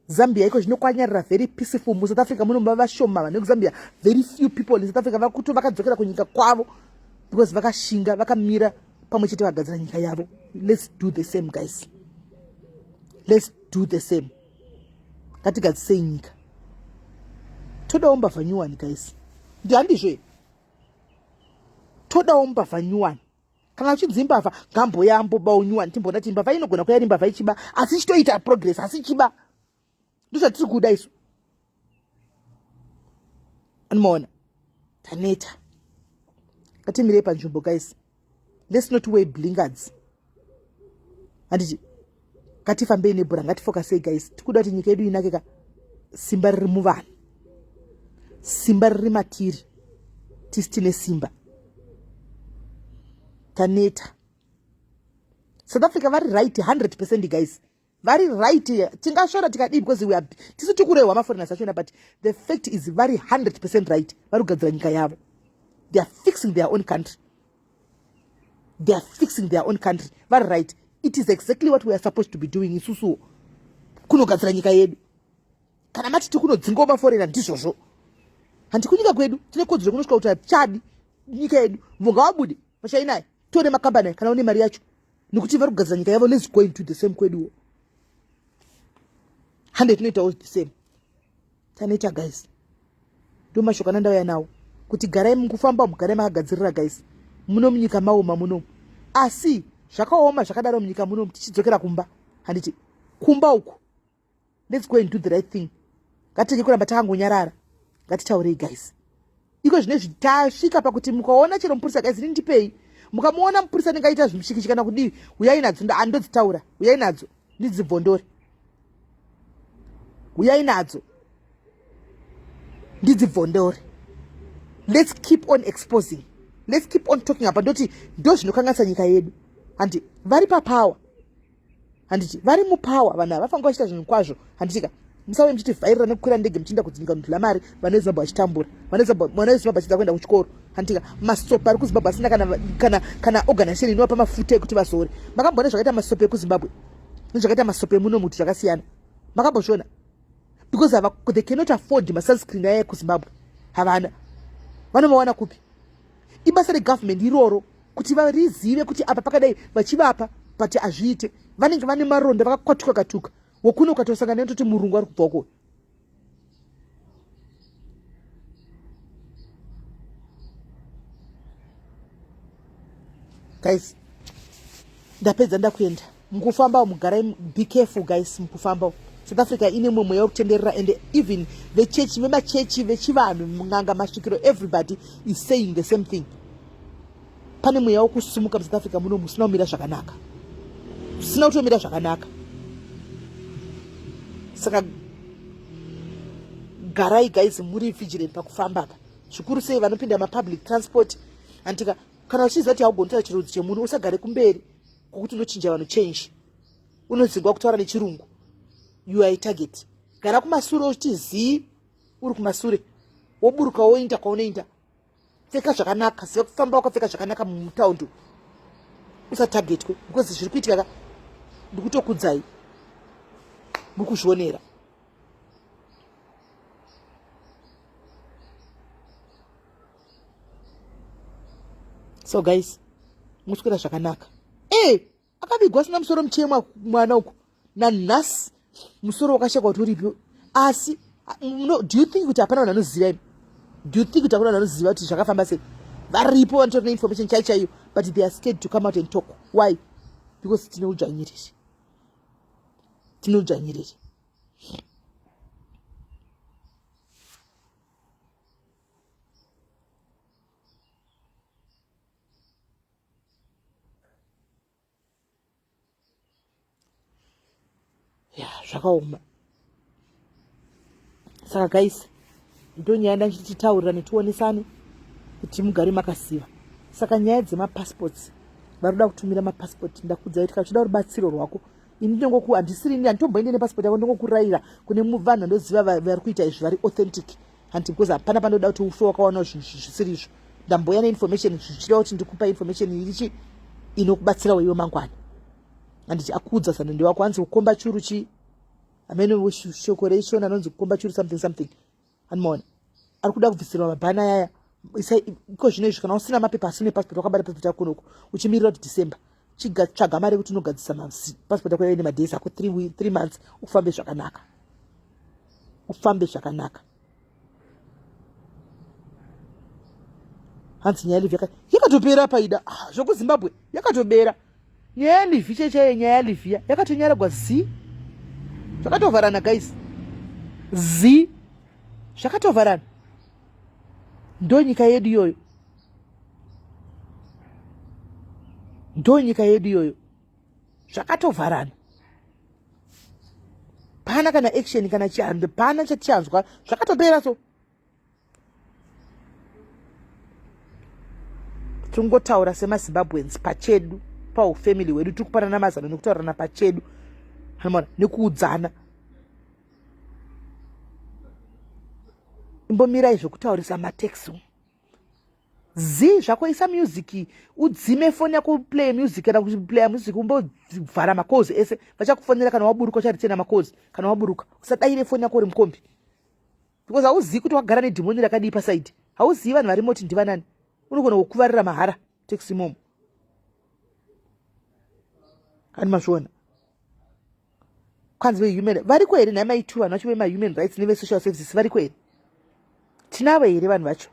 Zambia iko zvinokwanyarira very peaceful. Mu South Africa munomba vashoma vanhu Zambia. Very few people in South Africa vakuto vakadzokera kunyika kwavo because vakashinga vakamira pamwe chete vagadzira nyika yavo. Let's do the same guys. Let's do the same. Ngatigadzisei nyika. Todawo mbavha nyuwani guys. Ndandizve. Todawo mbavha nyuwani. Kana uchidzi mbavha ngamboya ambobawo nyuwani timbona kuti mbavha inogona kuya iri mbavha ichiba asi chitoita progress asi chiba. Ndizvo tiri kuda isu. Anomaona. Taneta. Ngatimirei panzvimbo guys. Let's not wear blingards. Handiti. Ngatifambei nebhora ngatifokasei guys. Tikuda kuti nyika yedu inakeka. Simba riri muvanhu. Simba riri matiri. Tisi tine simba. Taneta. South Africa vari right 100% guys. Very right. Tingashora tikadii because we are tisu tikurewa maforeigners achona, but the fact is very 100% right. Vari kugadzira nyika yavo. They are fixing their own country. They are fixing their own country. Very right. It is exactly what we are supposed to be doing. Isusu kunogadzira nyika yedu. Kana mati tikunodzinga maforeigner ndizvozvo. Handi kunyika kwedu tine kodzero kunosvika kuti Chad nyika yedu mvonga wabude pashainai tore makambani kana une mari yacho nekuti vari kugadzira nyika yavo. Let's go into the same kwedu. 100 was the same. Taneta guys. Doma shokana ndauya nawo. Kuti garai mukufamba mugarai makagadzirira guys. Muno munyika maoma muno. Asi zvakaoma zvakadaro munyika muno tichidzokera kumba. Handiti kumba uku. Let's go and do the right thing. Ngatitenge kuramba takangonyarara. Ngatitaurei guys. Iko zvinezvi tasvika pakuti mukaona chero mupurisa guys ndipei. Mukamuona mupurisa nengaita zvimushikiki kana kudii. Uyai nadzo andodzitaura. Uyai nadzo ndidzivhondore. Uyai nadzo ndidzivhondore. Let's keep on exposing. Let's keep on talking about ndoti ndo zvinokanganisa nyika yedu. Handi vari papower. Handiti vari mupower vanhu vafanira kuchita zvinhu kwazvo. Handitika musauye muchiti vhairira nekukwira ndege muchienda kudzinga kundula mari vane zimbabwe vachitambura vane zimbabwe vachida kuenda kuchikoro. Handika masopa ari kuzimbabwe asina kana organization inopa mafuta ekuti vazore. Makambona zvakaita masopa ekuzimbabwe nezvakaita masopa emuno muti zvakasiyana? Makambozviona? Because they cannot afford masunscreen aya ekuzimbabwe. Havana vanomawana kupi? Ibasa regovernment iroro kuti varizive kuti apa pakadai vachivapa but azviite. Vanenge vane maronda vakakwatuka katuka wokuno ukatosangana netoti murungu ari kubva uko. Guys, ndapedza ndakuenda. Mukufamba mugara, be careful guys. Mukufamba South Africa ine mweya wekutenderera, and even the church, vemachechi vechivanhu munganga masvikiro, everybody is saying the same thing. Pane mweya wokusumuka muSouth Africa muno musina kumira zvakanaka, musina kutomira zvakanaka. Saka garai guys, muri vigilant pakufamba apa, zvikuru sei vanopinda mapublic transport. Antika kana uchiziva kuti haugoni kutaura chirudzi chemunhu, usagare kumberi kwokuti unochinja vanhu change, unodzingwa kutaura nechirungu. You are a target. Gara kumasure uchiti zii uri kumasure, woburuka woenda kwaunoenda. Pfeka zvakanaka, ziva kufamba wakapfeka zvakanaka mutaundi, usatargetwe, because zviri kuitika ndikutokudzai mukuzvionera. So guys, muswera zvakanaka. Akavigwa asina musoro muchema mwana uku nanhasi musoro wakashekwa kuti uripo. Asi do you think kuti hapana vanhu vanoziva imi? Do you think kuti hakuna vanhu vanoziva kuti zvakafamba sei? Varipo vanotora information chaiyo, but they are scared to come out and talk. Why? Because tine udzvanyiriri. Tine udzvanyiriri. Zvakaoma. Saka guys, ndonyaya ndachititaurira netionesane kuti mugare makaziva. Saka nyaya dzemapassports, varikuda kutumira mapassport, ndakuudza kuti uchida rubatsiro rwako, ini handisiri handitomboende nepassport yako, ndingokurayira kune vanhu vandoziva vari kuita izvi vari authentic. Handi because hapana panoda kuti ufe wakawana zvisiri izvo. Ndamboya neinformation zvichida kuti ndikupa information irichi inokubatsira weiwe mangwana. Handiti akuudza zanende wako anzi kukomba churu chi amene shoko reishona anonzi kukomba churu something. Anomaona ari kuda kubvisirwa mabhana yaya. Iko zvino izvi kana usina mapepa asine passport wakabata passport yako kunoko uchimirira kuti December tsvaga mari kuti unogadzisa passport yako ine madays ako 3 months ufambe zvakanaka. Ufambe zvakanaka. Hanzi nyaya yalivhi yakatopera paida. ZvokuZimbabwe yakatobera. Nyaya yalivhi chaiyo, nyaya yalivhi yakatonyaragwa zi. Zvakatovarana guys. Zi zvakatovarana. Ndo nyika yedu iyoyo. Ndo nyika yedu iyoyo. Zvakatovharana. Pana kana action kana chihando, pana chatichanzwa. Zvakatopera so. Tungotaura semaZimbabweans pachedu, paufamily wedu, tikupanana mazano nekutaurana pachedu. Hanomaona nekuudzana. Imbomirai zvokutaurisa mateksi. Zi zvakoisa music, udzime phone yako play music kana kuplay music umbovhara makozi ese. Vachakufonera kana waburuka uchatitena makozi kana waburuka. Usadaire phone yako uri mukombi. Because hauzivi kuti wagara nedhimoni rakadii paside. Hauzivi vanhu vari moti ndivanani. Unogona kukuvarira mahara taxi momo. Kani mazviona. Kwanzi ve-human variko here namaitwa vanhu vacho vema-human rights neve-social services variko here. Tinavo here vanhu vacho.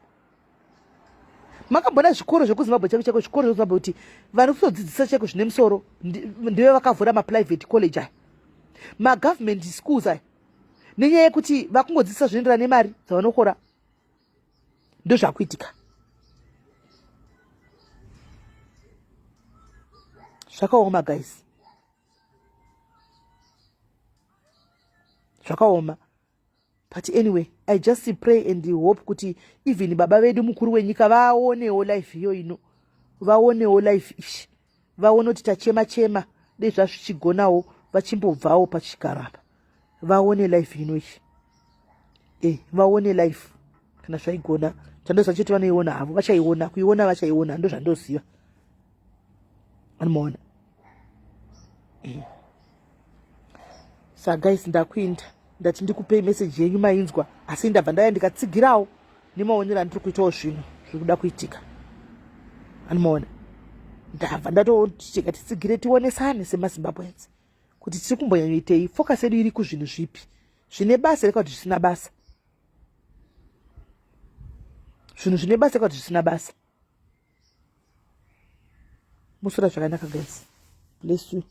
Makambona zvikoro zvekuZimbabwe chako zvikoro zveZimbabwe kuti vanhu kutodzidzisa cheko zvine musoro ndive vakavhura maprivate college aya. Magovernment schools aya. Nenyaya yekuti vakungodzidzisa zvinoenderana nemari dzavanokora. Ndo zvakuitika. Zvakaoma guys. Zvakaoma. But anyway, I just pray and hope kuti even baba vedu mukuru wenyika vaonewo life iyo ino. Vaonewo life ishi. Vaone kuti tachema dezvazvichigonawo vachimbobvawo pachigaro apa. vaone life inoishi. Vaone life kana zvaigona chandoziva chete vanoiona havo, vachaiona, kuiona vachaiona, ndo zvandoziva. Anomaona. Saka guys, ndakuinda ndati ndikupei message yenyu mainzwa, asi ndabva ndaya ndikatsigirawo nemaonero andiri kuitawo zvinhu zviri kuda kuitika. Anomaona. Ndabva ndatotika titsigire tionesane semaZimbabweans kuti tiri kumbonyanyoitei, focus yedu iri kuzvinhu zvipi, zvine basa reka kuti zvisina basa, zvinhu zvine basa reka kuti zvisina basa. Musora zvakanaka guys. Bless you.